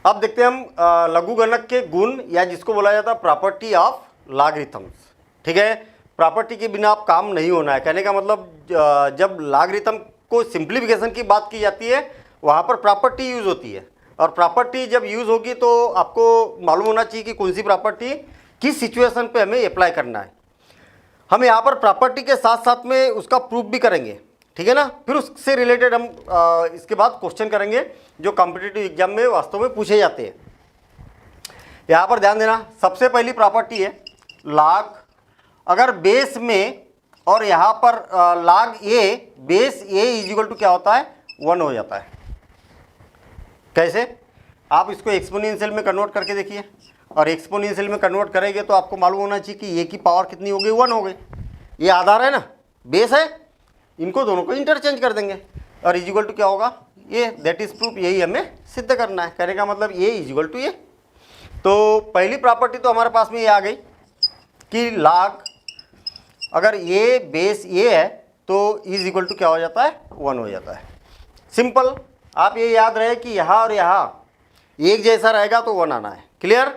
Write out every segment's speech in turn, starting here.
अब देखते हैं हम लघुगणक के गुण या जिसको बोला जाता है प्रॉपर्टी ऑफ लॉगरिथम्स। ठीक है, प्रॉपर्टी के बिना आप काम नहीं होना है। कहने का मतलब जब लॉगरिथम को सिंप्लीफिकेशन की बात की जाती है वहाँ पर प्रॉपर्टी यूज़ होती है, और प्रॉपर्टी जब यूज़ होगी तो आपको मालूम होना चाहिए कि कौन सी प्रॉपर्टी किस सिचुएशन पे हमें अप्लाई करना है। हम यहाँ पर प्रॉपर्टी के साथ साथ में उसका प्रूफ भी करेंगे, ठीक है ना। फिर उससे रिलेटेड हम इसके बाद क्वेश्चन करेंगे जो कॉम्पिटिटिव एग्जाम में वास्तव में पूछे जाते हैं। यहाँ पर ध्यान देना, सबसे पहली प्रॉपर्टी है लॉग। अगर बेस में और यहाँ पर log a, base a is equal to क्या होता है 1 हो जाता है। कैसे? आप इसको एक्सपोनेंशियल में कन्वर्ट करके देखिए, और एक्सपोनेंशियल में कन्वर्ट करेंगे तो आपको मालूम होना चाहिए कि ए की पावर कितनी हो गई 1 हो गई। ये आधार है ना, बेस है, इनको दोनों को इंटरचेंज कर देंगे और इज इक्वल टू क्या होगा ये, दैट इज प्रूफ। यही हमें सिद्ध करना है। कहने का मतलब ए इज इक्वल टू ए। तो पहली प्रॉपर्टी तो हमारे पास में ये आ गई कि लॉग अगर ए बेस ए है तो इज इक्वल टू क्या हो जाता है 1 हो जाता है। सिंपल। आप ये याद रहे कि यहाँ और यहाँ एक जैसा रहेगा तो 1 आना है। क्लियर?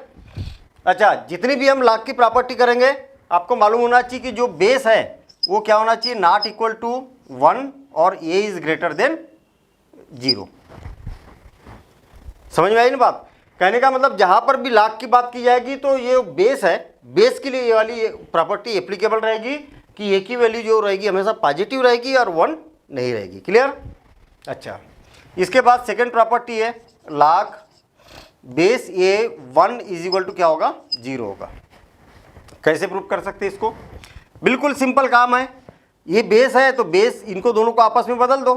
अच्छा, जितनी भी हम लॉग की प्रॉपर्टी करेंगे आपको मालूम होना चाहिए कि जो बेस है वो क्या होना चाहिए, नॉट इक्वल टू 1 और ए इज ग्रेटर देन 0। समझ में आई ना बात? कहने का मतलब जहां पर भी लॉग की बात की जाएगी तो ये बेस है, बेस के लिए ये वाली प्रॉपर्टी एप्लीकेबल रहेगी कि ए की वैल्यू जो रहेगी हमेशा पॉजिटिव रहेगी और 1 नहीं रहेगी। क्लियर? अच्छा, इसके बाद सेकेंड प्रॉपर्टी है log base a 1 is equal to क्या होगा 0 होगा। कैसे प्रूव कर सकते हैं इसको? बिल्कुल सिंपल काम है। ये बेस है तो बेस इनको दोनों को आपस में बदल दो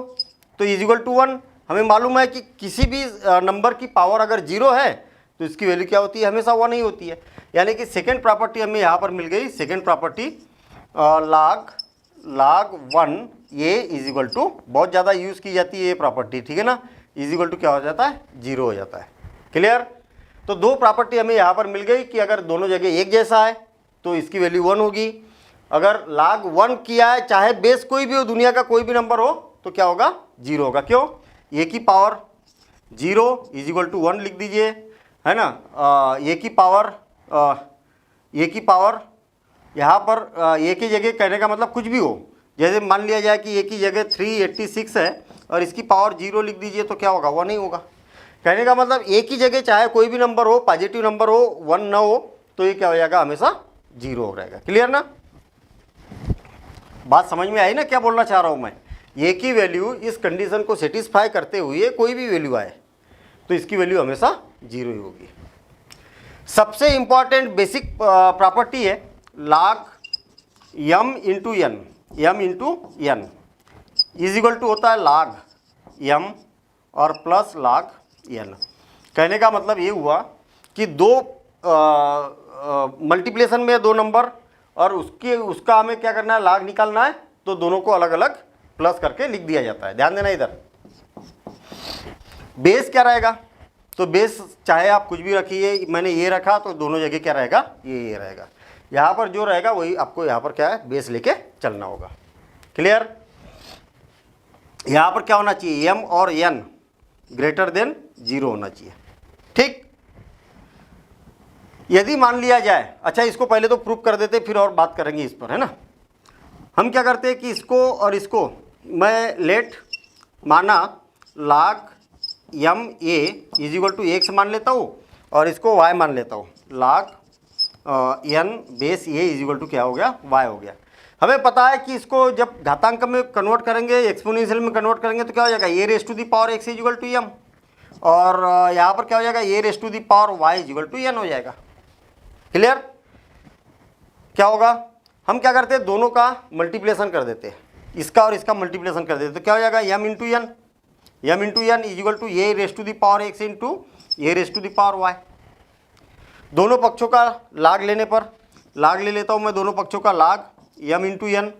तो इज इक्वल टू 1। हमें मालूम है कि किसी भी नंबर की पावर अगर 0 है तो इसकी वैल्यू क्या होती है, हमेशा 1 ही होती है। यानी कि सेकेंड प्रॉपर्टी हमें यहाँ पर मिल गई। सेकेंड प्रॉपर्टी लॉग 1 ये इज इक्वल टू, बहुत ज़्यादा यूज़ की जाती है ये प्रॉपर्टी, ठीक है ना, इज इक्वल टू क्या हो जाता है 0 हो जाता है। क्लियर? तो दो प्रॉपर्टी हमें यहाँ पर मिल गई कि अगर दोनों जगह एक जैसा है तो इसकी वैल्यू 1 होगी। अगर log 1 किया है, चाहे बेस कोई भी हो, दुनिया का कोई भी नंबर हो, तो क्या होगा 0 होगा। क्यों? ए की पावर 0 इज इक्वल टू 1 लिख दीजिए, है ना। ए की पावर यहाँ पर ए की जगह कहने का मतलब कुछ भी हो, जैसे मान लिया जाए कि ए की जगह 386 है और इसकी पावर 0 लिख दीजिए तो क्या होगा 1 ही होगा। कहने का मतलब ए की जगह चाहे कोई भी नंबर हो, पॉजिटिव नंबर हो, 1 ना हो तो ये क्या हो जाएगा, हमेशा 0 हो रहेगा। क्लियर ना? बात समझ में आई ना क्या बोलना चाह रहा हूँ मैं? ए की वैल्यू इस कंडीशन को सेटिस्फाई करते हुए कोई भी वैल्यू आए तो इसकी वैल्यू हमेशा 0 ही होगी। सबसे इंपॉर्टेंट बेसिक प्रॉपर्टी है log m into n. m into n is equal to होता है लॉग m और प्लस लॉग n। कहने का मतलब ये हुआ कि दो मल्टीप्लिकेशन में दो नंबर और उसका हमें क्या करना है, लॉग निकालना है, तो दोनों को अलग अलग प्लस करके लिख दिया जाता है। ध्यान देना इधर। बेस क्या रहेगा, तो बेस चाहे आप कुछ भी रखिए, मैंने ये रखा तो दोनों जगह क्या रहेगा, ये रहेगा। यहाँ पर जो रहेगा वही आपको यहाँ पर क्या है, बेस लेके चलना होगा। क्लियर? यहाँ पर क्या होना चाहिए, m और n ग्रेटर देन 0 होना चाहिए। ठीक? यदि मान लिया जाए, अच्छा इसको पहले तो प्रूफ कर देते फिर और बात करेंगे इस पर, है ना। हम क्या करते हैं कि इसको और इसको मैं लेट माना log m a is equal to x मान लेता हूँ और इसको y मान लेता हूँ। log n base a is equal to क्या हो गया, y हो गया। हमें पता है कि इसको जब घातांक में कन्वर्ट करेंगे, एक्सपोनेंशियल में कन्वर्ट करेंगे तो क्या हो जाएगा, a raise to the power x is equal to m, और यहाँ पर क्या हो जाएगा, a raise to the power y is equal to n हो जाएगा। क्लियर? क्या होगा, हम क्या करते हैं, दोनों का मल्टीप्लिकेशन कर देते हैं, इसका और इसका मल्टीप्लिकेशन कर देते हैं, तो क्या हो जाएगा m into n is equal to a raise to the power x into a raise to the power y। दोनों पक्षों का log लेने पर, log ले लेता हूँ मैं दोनों पक्षों का log m इंटू एन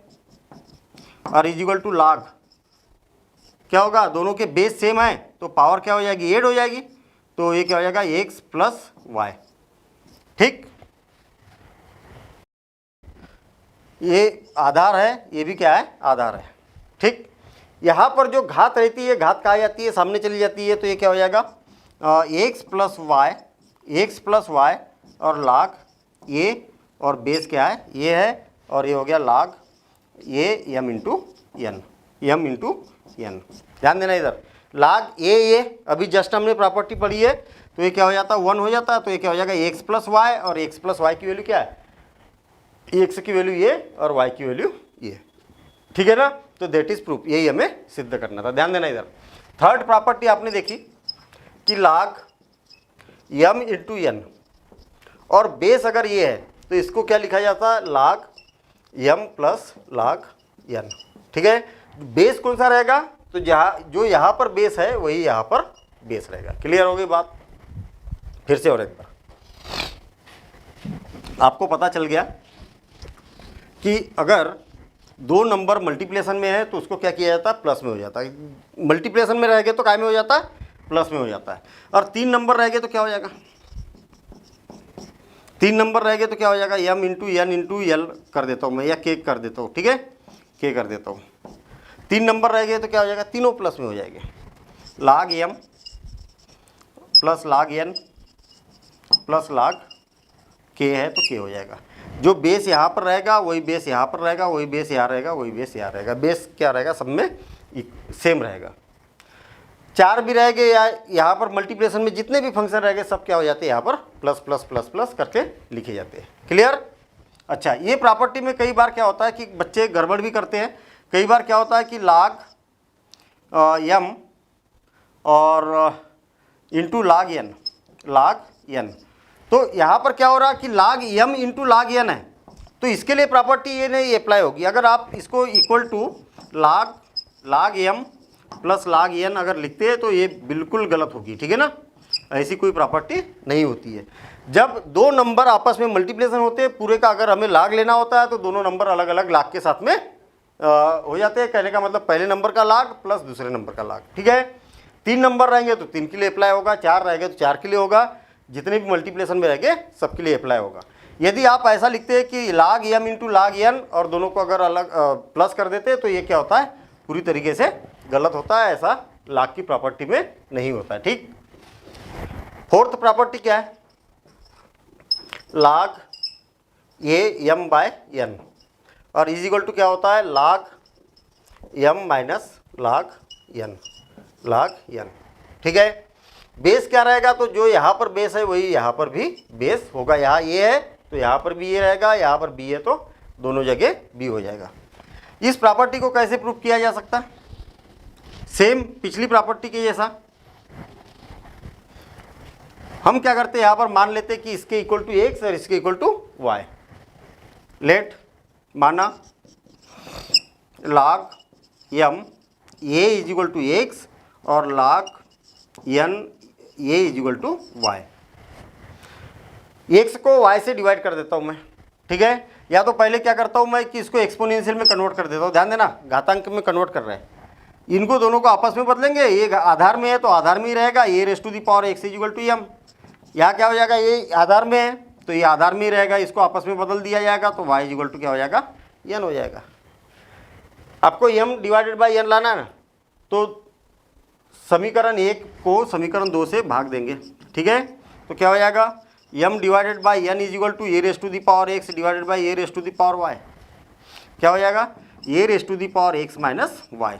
और इज इक्वल टू log क्या होगा, दोनों के बेस सेम है तो पावर क्या हो जाएगी, ऐड हो जाएगी, तो ये क्या हो जाएगा x प्लस वाई। ठीक? ये आधार है, ये भी क्या है, आधार है। ठीक? यहाँ पर जो घात रहती है, घात कहा जाती है, सामने चली जाती है, तो ये क्या हो जाएगा एक्स प्लस वाई और लाग ए, और बेस क्या है, ये है, और ये हो गया लाग ए M into N, M into N. ध्यान देना इधर, लाग ए अभी जस्ट हमने प्रॉपर्टी पढ़ी है, तो ये क्या हो जाता है 1 हो जाता है, तो ये क्या हो जाएगा एक्स प्लस वाई, और एक्स प्लस वाई की वैल्यू क्या है, एक्स की वैल्यू ये और वाई की वैल्यू ये, ठीक है ना। तो दैट इज प्रूफ, यही हमें सिद्ध करना था। ध्यान देना इधर, थर्ड प्रॉपर्टी आपने देखी कि लाग यम इंटू एन, और बेस अगर ये है तो इसको क्या लिखा जाता है, लाग यम प्लस लाग एन, ठीक है। बेस कौन सा रहेगा, तो जो यहाँ पर बेस है वही यहाँ पर बेस रहेगा। क्लियर हो गई बात। फिर से और एक बार आपको पता चल गया कि अगर दो नंबर मल्टीप्लिकेशन में है तो उसको क्या किया जाता है, प्लस में हो जाता है। मल्टीप्लिकेशन में रह गए तो काय में हो जाता है, प्लस में हो जाता है। और 3 नंबर रह गए तो क्या हो जाएगा, 3 नंबर रह गए तो क्या हो जाएगा, M into N into L कर देता हूँ मैं, या के कर देता हूँ, ठीक है, के कर देता हूँ। 3 नंबर रह गए तो क्या हो जाएगा, तीनों प्लस में हो जाएंगे, लाग एम प्लस लाग एन प्लस लाग के है तो के हो जाएगा। जो बेस यहाँ पर रहेगा वही बेस यहाँ पर रहेगा, वही बेस यहाँ रहेगा, वही बेस यहाँ रहेगा। बेस क्या रहेगा, सब में सेम रहेगा। 4 भी रहेंगे या यहाँ पर मल्टीप्लिकेशन में जितने भी फंक्शन रहेंगे सब क्या हो जाते हैं, यहाँ पर प्लस प्लस प्लस प्लस करके लिखे जाते हैं। क्लियर। अच्छा, ये प्रॉपर्टी में कई बार क्या होता है कि बच्चे गड़बड़ भी करते हैं। कई बार क्या होता है कि लाग यम और इंटू लाग एन, तो यहाँ पर क्या हो रहा है कि लाग यम इंटू लाग एन है, तो इसके लिए प्रॉपर्टी ये नहीं अप्लाई होगी। अगर आप इसको इक्वल टू लाग यम प्लस लाग एन अगर लिखते हैं तो ये बिल्कुल गलत होगी, ठीक है ना। ऐसी कोई प्रॉपर्टी नहीं होती है। जब दो नंबर आपस में मल्टीप्लिकेशन होते हैं पूरे का, अगर हमें लाग लेना होता है तो दोनों नंबर अलग अलग लाग के साथ में हो जाते हैं। कहने का मतलब पहले नंबर का लाग प्लस दूसरे नंबर का लाग, ठीक है। 3 नंबर रहेंगे तो 3 के लिए अप्लाई होगा, 4 रहेंगे तो 4 के लिए होगा, जितने भी मल्टीप्लिकेशन में रहेंगे सबके लिए अप्लाई होगा। यदि आप ऐसा लिखते हैं कि लाग एम इंटू लाग एन और दोनों को अगर अलग प्लस कर देते हैं तो ये क्या होता है, पूरी तरीके से गलत होता है। ऐसा लाग की प्रॉपर्टी में नहीं होता है, ठीक। फोर्थ प्रॉपर्टी क्या है, लाग ए एम बाय एन और इज इक्वल टू क्या होता है, लाग एम माइनस लाग एन, ठीक है। बेस क्या रहेगा, तो जो यहाँ पर बेस है वही यहाँ पर भी बेस होगा। यहाँ ये है तो यहाँ पर भी ये रहेगा, यहाँ पर बी है तो दोनों जगह बी हो जाएगा। इस प्रॉपर्टी को कैसे प्रूव किया जा सकता है, सेम पिछली प्रॉपर्टी के जैसा। हम क्या करते हैं, यहाँ पर मान लेते हैं कि इसके इक्वल टू एक्स और इसके इक्वल टू वाई। लेट माना log m a is equal to x और log n a is equal to y. X को वाई से डिवाइड कर देता हूँ मैं, ठीक है। या तो पहले क्या करता हूँ मैं कि इसको एक्सपोनेंशियल में कन्वर्ट कर देता हूँ। ध्यान देना, घातांक में कन्वर्ट कर रहे हैं। इनको दोनों को आपस में बदलेंगे, ये आधार में है तो आधार में ही रहेगा, a raise to the power x is equal to m. यहाँ क्या हो जाएगा, ये आधार में है तो ये आधार में ही रहेगा, इसको आपस में बदल दिया जाएगा तो वाई इज इक्वल टू क्या हो जाएगा, एन हो जाएगा। आपको एम डिवाइडेड बाई एन लाना है ना, तो समीकरण 1 को समीकरण 2 से भाग देंगे, ठीक है। तो क्या हो जाएगा, m divided by n is equal to a raise to the power x divided by a raise to the power y. क्या हो जाएगा, a raise to the power x minus y.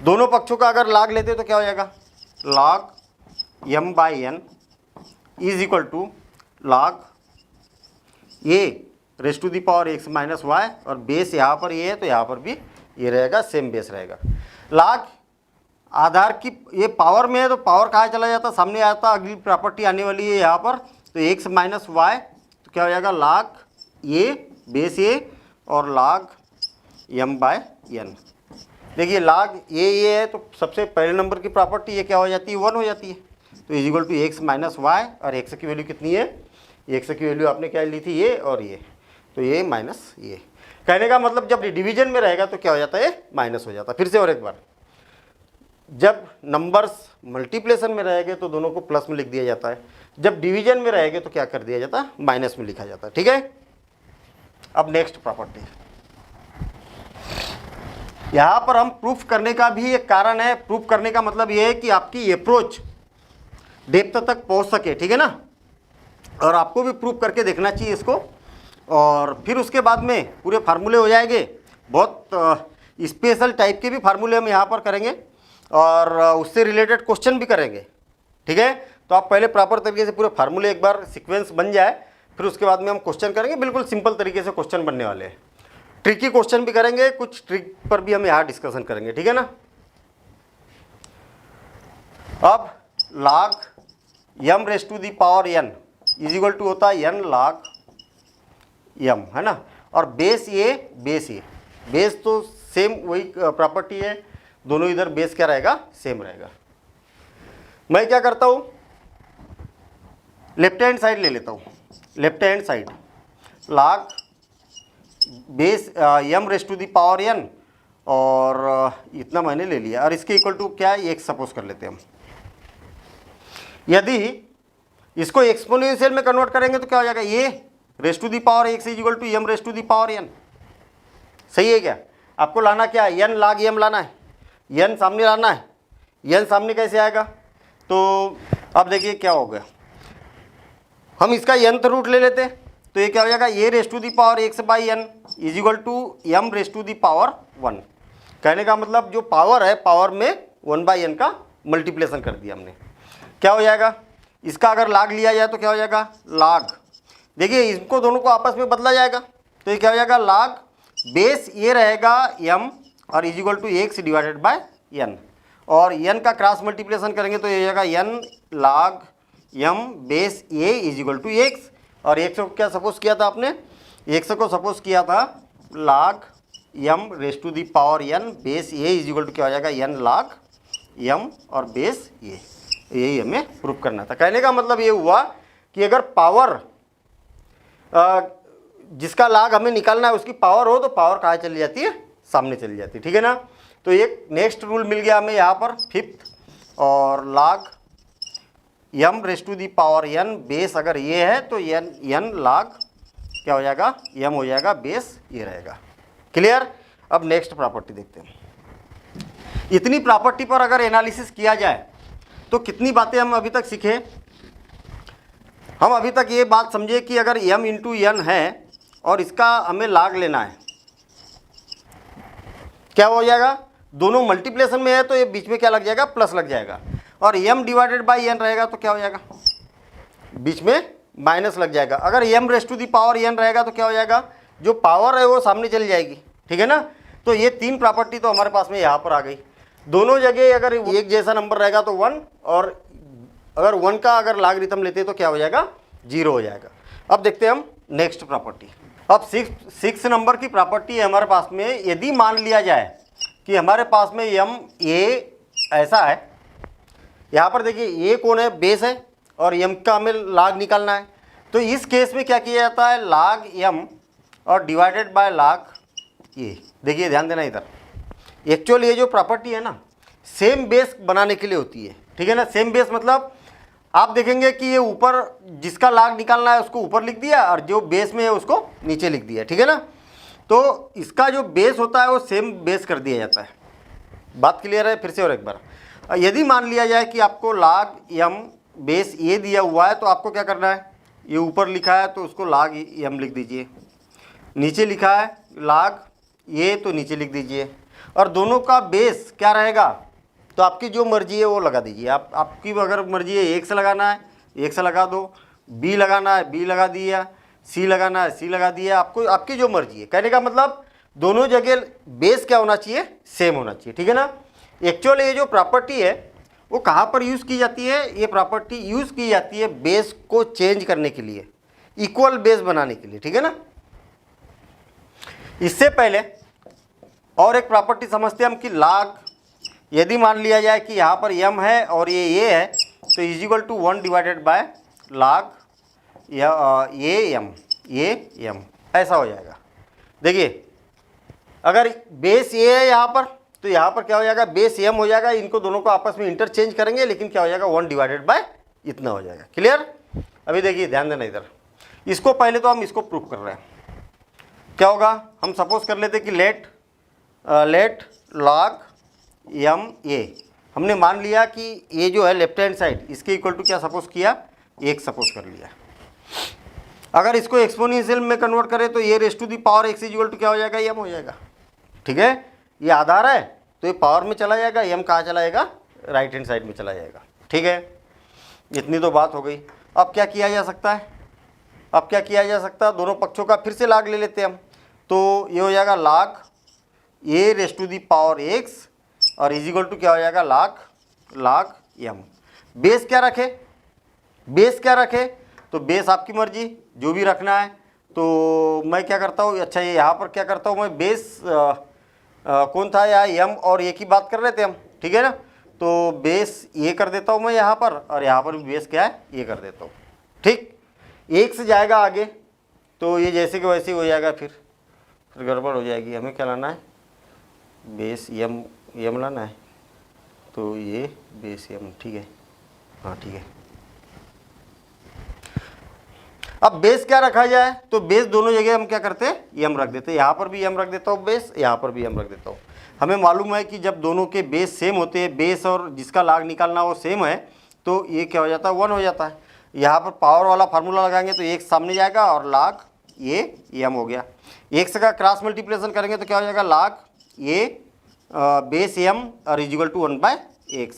दोनों पक्षों का अगर लाग लेते तो क्या हो जाएगा, log m by n is equal to log a raise to the power x minus y, और बेस यहाँ पर ये है तो यहाँ पर भी ये रहेगा, सेम बेस रहेगा। लाग आधार की ये पावर में है तो पावर कहाँ चला जाता, सामने आता। अगली प्रॉपर्टी आने वाली है यहाँ पर, तो एक्स माइनस वाई तो क्या हो जाएगा, लाग ए बेस ए और लाग एम बाय एन। देखिए लाग ये है तो सबसे पहले नंबर की प्रॉपर्टी ये क्या हो जाती है, 1 हो जाती है। तो is equal to x minus y, और एक्स की वैल्यू कितनी है, एक्स की वैल्यू आपने क्या ली थी, ये और ये, तो ये माइनस ये। कहने का मतलब जब डिवीजन में रहेगा तो क्या हो जाता है, माइनस हो जाता है। फिर से और एक बार, जब नंबर्स मल्टीप्लिकेशन में रहेंगे तो दोनों को प्लस में लिख दिया जाता है, जब डिवीजन में रहेंगे तो क्या कर दिया जाता है, माइनस में लिखा जाता है, ठीक है। अब नेक्स्ट प्रॉपर्टी, यहाँ पर हम प्रूफ करने का भी एक कारण है। प्रूफ करने का मतलब ये है कि आपकी अप्रोच डेप्थ तक पहुंच सके, ठीक है ना। और आपको भी प्रूव करके देखना चाहिए इसको। और फिर उसके बाद में पूरे फार्मूले हो जाएंगे। बहुत स्पेशल टाइप के भी फार्मूले हम यहाँ पर करेंगे और उससे रिलेटेड क्वेश्चन भी करेंगे, ठीक है। तो आप पहले प्रॉपर तरीके से पूरे फार्मूले एक बार सीक्वेंस बन जाए, फिर उसके बाद में हम क्वेश्चन करेंगे। बिल्कुल सिंपल तरीके से क्वेश्चन बनने वाले हैं। ट्रिकी क्वेश्चन भी करेंगे, कुछ ट्रिक पर भी हम यहाँ डिस्कशन करेंगे, ठीक है ना। अब log m raise to the power n is equal to होता है n log m, है ना। और बेस ए बेस तो सेम वही प्रॉपर्टी है, दोनों इधर बेस क्या रहेगा, सेम रहेगा। मैं क्या करता हूँ, लेफ्ट हैंड साइड ले लेता हूँ। Left hand side log base m raise to the power n, और इतना मैंने ले लिया, और इसके इक्वल टू क्या है, एक सपोज कर लेते हैं हम। यदि इसको एक्सपोनेंशियल में कन्वर्ट करेंगे तो क्या हो जाएगा, ये raise to the power x is equal to m raise to the power n। सही है क्या। आपको लाना क्या है, n log m लाना है, n सामने लाना है। n सामने कैसे आएगा, तो अब देखिए क्या हो गया, हम इसका nth रूट ले लेते हैं, तो ये क्या हो जाएगा, a raise to the power x by n is equal to m raise to the power 1। कहने का मतलब जो पावर है, पावर में 1 बाई n का मल्टीप्लेशन कर दिया हमने। क्या हो जाएगा, इसका अगर लाग लिया जाए तो क्या हो जाएगा, लाग। देखिए इसको दोनों को आपस में बदला जाएगा, तो ये क्या हो जाएगा, लाग बेस ये रहेगा m और is equal to x divided by n, और n का क्रॉस मल्टीप्लेशन करेंगे तो ये हो जाएगा n log m base a is equal to x। और x को क्या सपोज किया था आपने, x को सपोज किया था log m raise to the power n base a is equal to क्या हो जाएगा, n log m और बेस a। यही हमें प्रूफ करना था। कहने का मतलब ये हुआ कि अगर पावर जिसका लाग हमें निकालना है उसकी पावर हो तो पावर कहाँ चली जाती है, सामने चली जाती है, ठीक है ना। तो एक नेक्स्ट रूल मिल गया हमें यहाँ पर, फिफ्थ। और log m raise to the power n base अगर ये है तो n log क्या हो जाएगा, m हो जाएगा, बेस ये रहेगा। क्लियर। अब नेक्स्ट प्रॉपर्टी देखते हैं। इतनी प्रॉपर्टी पर अगर एनालिसिस किया जाए तो कितनी बातें हम अभी तक सीखे। हम अभी तक ये बात समझे कि अगर m इंटू n है और इसका हमें लाग लेना है, क्या हो जाएगा, दोनों मल्टीप्लेशन में है तो ये बीच में क्या लग जाएगा, प्लस लग जाएगा। और m डिवाइडेड बाई n रहेगा तो क्या हो जाएगा, बीच में माइनस लग जाएगा। अगर m raise to the power n रहेगा तो क्या हो जाएगा, जो पावर है वो सामने चली जाएगी, ठीक है ना। तो ये तीन प्रॉपर्टी तो हमारे पास में यहाँ पर आ गई। दोनों जगह अगर एक जैसा नंबर रहेगा तो 1, और अगर 1 का अगर लॉगरिथम लेते तो क्या हो जाएगा, 0 हो जाएगा। अब देखते हैं हम नेक्स्ट प्रॉपर्टी। अब 6 नंबर की प्रॉपर्टी है हमारे पास में। यदि मान लिया जाए कि हमारे पास में m a ऐसा है, यहाँ पर देखिए a कौन है, बेस है, और m का हमें लॉग निकालना है। तो इस केस में क्या किया जाता है, log m और डिवाइडेड बाय log a। देखिए ध्यान देना इधर, एक्चुअली ये जो प्रॉपर्टी है ना, सेम बेस बनाने के लिए होती है, ठीक है ना। सेम बेस मतलब आप देखेंगे कि ये ऊपर जिसका लॉग निकालना है उसको ऊपर लिख दिया, और जो बेस में है उसको नीचे लिख दिया, ठीक है ना। तो इसका जो बेस होता है वो सेम बेस कर दिया जाता है। बात क्लियर है। फिर से और एक बार, यदि मान लिया जाए कि आपको log m बेस ये दिया हुआ है तो आपको क्या करना है, ये ऊपर लिखा है तो उसको log m लिख दीजिए, नीचे लिखा है log ये तो नीचे लिख दीजिए, और दोनों का बेस क्या रहेगा, तो आपकी जो मर्जी है वो लगा दीजिए। आपकी अगर मर्जी है 1 से लगाना है 1 से लगा दो, b लगाना है b लगा दिया, c लगाना है c लगा दिया, आपको आपकी जो मर्जी है। कहने का मतलब दोनों जगह बेस क्या होना चाहिए, सेम होना चाहिए, ठीक है ना। एक्चुअली ये जो प्रॉपर्टी है वो कहाँ पर यूज़ की जाती है, ये प्रॉपर्टी यूज़ की जाती है बेस को चेंज करने के लिए, इक्वल बेस बनाने के लिए, ठीक है ना। इससे पहले और एक प्रॉपर्टी समझते हैं हम कि log, यदि मान लिया जाए कि यहाँ पर m है और ये है तो is equal to 1 divided by log ये m ऐसा हो जाएगा। देखिए अगर बेस ये है यहाँ पर तो यहाँ पर क्या हो जाएगा, बेस m हो जाएगा। इनको दोनों को आपस में इंटरचेंज करेंगे, लेकिन क्या हो जाएगा, 1 डिवाइडेड बाय इतना हो जाएगा। क्लियर। अभी देखिए ध्यान देना इधर, इसको पहले तो हम इसको प्रूफ कर रहे हैं। क्या होगा, हम सपोज कर लेते कि लेट log m a, हमने मान लिया कि ये जो है लेफ्ट हैंड साइड इसके इक्वल टू क्या सपोज किया, 1 सपोज कर लिया। अगर इसको एक्सपोनेंशियल में कन्वर्ट करें तो ये raise to the power x equal to क्या हो जाएगा, m हो जाएगा। ठीक है, ये आधार है तो ये पावर में चला जाएगा, m कहाँ चला जाएगा, राइट हैंड साइड में चला जाएगा। ठीक है, इतनी तो बात हो गई। अब क्या किया जा सकता है, अब क्या किया जा सकता है, दोनों पक्षों का फिर से लाग ले लेते हैं हम। तो ये हो जाएगा log a raise to the power x और इज इक्वल टू क्या हो जाएगा, लाग m। बेस क्या रखे, बेस क्या रखे, तो बेस आपकी मर्जी जो भी रखना है। तो मैं क्या करता हूँ, अच्छा ये यहाँ पर क्या करता हूँ मैं, बेस कौन था यहाँ, m और a की बात कर रहे थे हम। ठीक है ना, तो बेस ये कर देता हूँ मैं यहाँ पर, और यहाँ पर भी बेस क्या है, ये कर देता हूँ। ठीक, 1 से जाएगा आगे तो ये जैसे कि वैसे ही हो जाएगा, फिर गड़बड़ हो जाएगी। हमें क्या लाना है, बेस m लाना है, तो ये बेस m। ठीक है, हाँ ठीक है। अब बेस क्या रखा जाए, तो बेस दोनों जगह हम क्या करते हैं, m रख देते हैं। यहाँ पर भी m रख देता हूँ बेस, यहाँ पर भी m रख देता हूँ। हमें मालूम है कि जब दोनों के बेस सेम होते हैं, बेस और जिसका लाग निकालना वो सेम है, तो ये क्या हो जाता है, 1 हो जाता है। यहाँ पर पावर वाला फार्मूला लगाएंगे तो एक सामने जाएगा और लाग ये m हो गया। एक से का क्रॉस मल्टीप्लिकेशन करेंगे तो क्या हो जाएगा, लाग ये बेस m और इज इक्वल टू 1/x।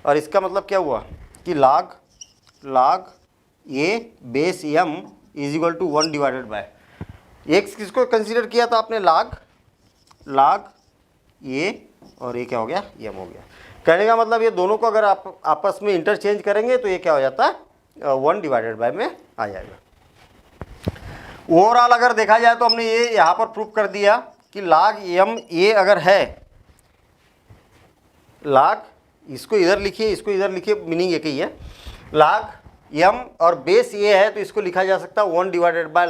और इसका मतलब क्या हुआ कि लाग ये base m is equal to 1 divided by x। किसको कंसीडर किया था आपने, लाग ये, और ये क्या हो गया, m हो गया। कहने का मतलब ये दोनों को अगर आप आपस में इंटरचेंज करेंगे तो ये क्या हो जाता है, 1 डिवाइडेड बाय में आ जाएगा। ओवरऑल अगर देखा जाए तो हमने ये यहाँ पर प्रूफ कर दिया कि लाग m ये अगर है, लाग इसको इधर लिखिए, इसको इधर लिखिए, मीनिंग एक ही है। लाग m और बेस ये है तो इसको लिखा जा सकता है 1 डिवाइडेड बाय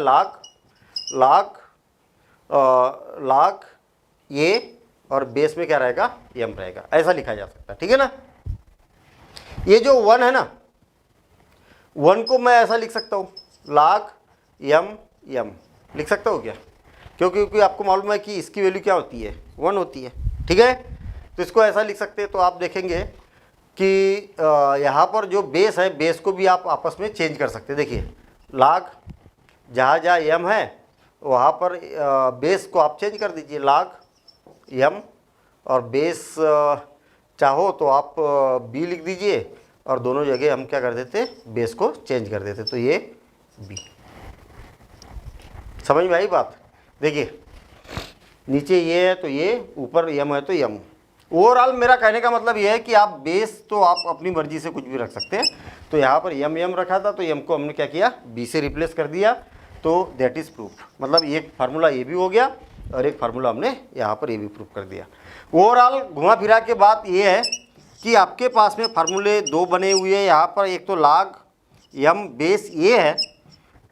लाग ये, और बेस में क्या रहेगा, m रहेगा, ऐसा लिखा जा सकता है। ठीक है ना, ये जो 1 है ना, 1 को मैं ऐसा लिख सकता हूँ, लाग m लिख सकता हूँ क्या, क्योंकि आपको मालूम है कि इसकी वैल्यू क्या होती है, 1 होती है। ठीक है, तो इसको ऐसा लिख सकते हैं। तो आप देखेंगे कि यहाँ पर जो बेस है, बेस को भी आप आपस में चेंज कर सकते हैं। देखिए लाग जहाँ m है वहाँ पर बेस को आप चेंज कर दीजिए, लाग m, और बेस चाहो तो आप b लिख दीजिए, और दोनों जगह हम क्या कर देते, बेस को चेंज कर देते, तो ये b। समझ में आई बात। देखिए नीचे ये है तो ये, ऊपर m है तो m। ओवरऑल मेरा कहने का मतलब ये है कि आप बेस तो आप अपनी मर्जी से कुछ भी रख सकते हैं। तो यहाँ पर m रखा था तो m को हमने क्या किया, b से रिप्लेस कर दिया, तो दैट इज़ प्रूफ। मतलब एक फार्मूला ये भी हो गया और एक फार्मूला हमने यहाँ पर ये भी प्रूफ कर दिया। ओवरऑल घुमा फिरा के बात ये है कि आपके पास में फार्मूले 2 बने हुए हैं। यहाँ पर एक तो लाग m बेस ये है,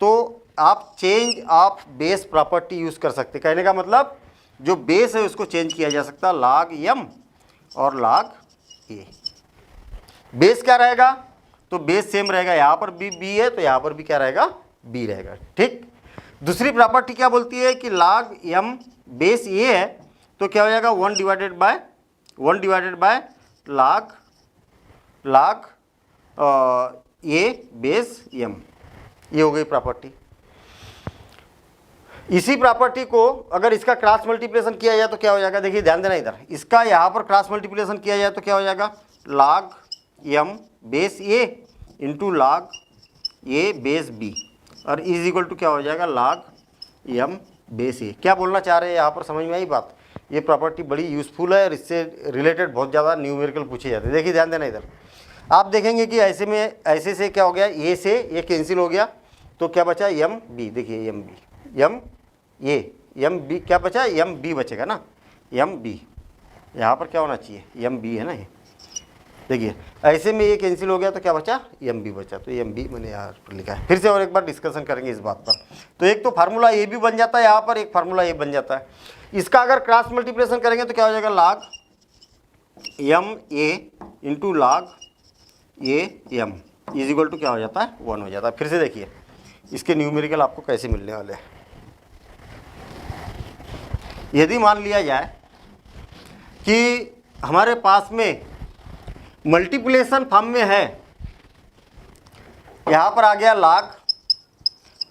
तो आप change of base property use कर सकते। कहने का मतलब जो बेस है उसको चेंज किया जा सकता है, लाग m और लाग a। बेस क्या रहेगा, तो बेस सेम रहेगा, यहाँ पर भी b है तो यहाँ पर भी क्या रहेगा, b रहेगा। ठीक, दूसरी प्रॉपर्टी क्या बोलती है कि लाग m बेस a है तो क्या हो जाएगा, 1 डिवाइडेड बाय लाग a बेस m। ये हो गई प्रॉपर्टी। इसी प्रॉपर्टी को अगर इसका क्रॉस मल्टीप्लिकेशन किया जाए तो क्या हो जाएगा, देखिए ध्यान देना इधर, इसका यहाँ पर क्रॉस मल्टीप्लिकेशन किया जाए तो क्या हो जाएगा, log m base a into log a base b, और इज इक्वल टू क्या हो जाएगा, लाग m बेस a। क्या बोलना चाह रहे हैं यहाँ पर, समझ में आई बात। ये प्रॉपर्टी बड़ी यूज़फुल है और इससे रिलेटेड बहुत ज़्यादा न्यूमेरिकल पूछे जाते हैं। देखिए ध्यान देना इधर, आप देखेंगे कि ऐसे से क्या हो गया, ए से ये कैंसिल हो गया तो क्या बचा, m b। देखिए m b क्या बचा, m b बचेगा ना, m b। यहाँ पर क्या होना चाहिए, m b है ना। ये देखिए ऐसे में ये कैंसिल हो गया तो क्या बचा, m b बचा, तो m b मैंने यहाँ पर लिखा है। फिर से और एक बार डिस्कशन करेंगे इस बात पर। तो एक तो फार्मूला ये भी बन जाता है यहाँ पर, एक फार्मूला ये बन जाता है। इसका अगर क्रॉस मल्टीप्लिकेशन करेंगे तो क्या हो जाएगा, log m a into log a m is equal to क्या हो जाता है, 1 हो जाता है। फिर से देखिए इसके न्यूमेरिकल आपको कैसे मिलने वाले हैं। यदि मान लिया जाए कि हमारे पास में मल्टीप्लिकेशन फॉर्म में है, यहाँ पर आ गया log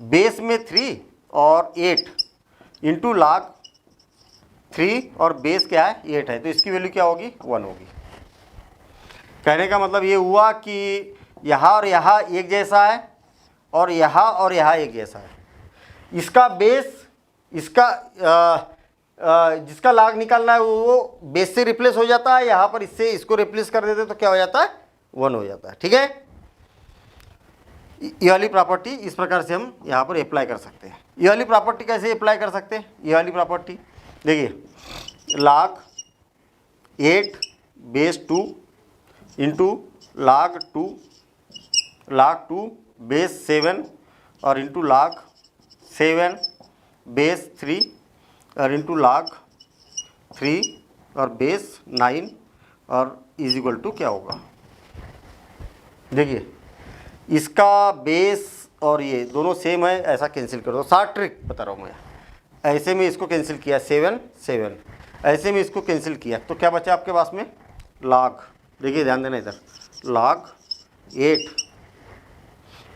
बेस में 3 और 8 इंटू log 3 और बेस क्या है 8 है, तो इसकी वैल्यू क्या होगी 1 होगी। कहने का मतलब ये हुआ कि यहाँ और यहाँ एक जैसा है और यहाँ एक जैसा है। इसका बेस, इसका जिसका log निकालना है वो बेस से रिप्लेस हो जाता है, यहाँ पर इससे इसको रिप्लेस कर देते तो क्या हो जाता है 1 हो जाता है। ठीक है, ये वाली प्रॉपर्टी इस प्रकार से हम यहाँ पर अप्लाई कर सकते हैं। ये वाली प्रॉपर्टी कैसे अप्लाई कर सकते हैं? ये वाली प्रॉपर्टी देखिए, log 8 base 2 into log 2 base 7 और इंटू log 7 बेस 3 और इंटू log 3 और बेस 9 और इज इक्वल टू क्या होगा, देखिए इसका बेस और ये दोनों सेम है, ऐसा कैंसिल कर दो। शॉर्ट ट्रिक बता रहा हूँ मैं, ऐसे में इसको कैंसिल किया 7 7, ऐसे में इसको कैंसिल किया तो क्या बचा आपके पास में log, देखिए ध्यान देना इधर, log 8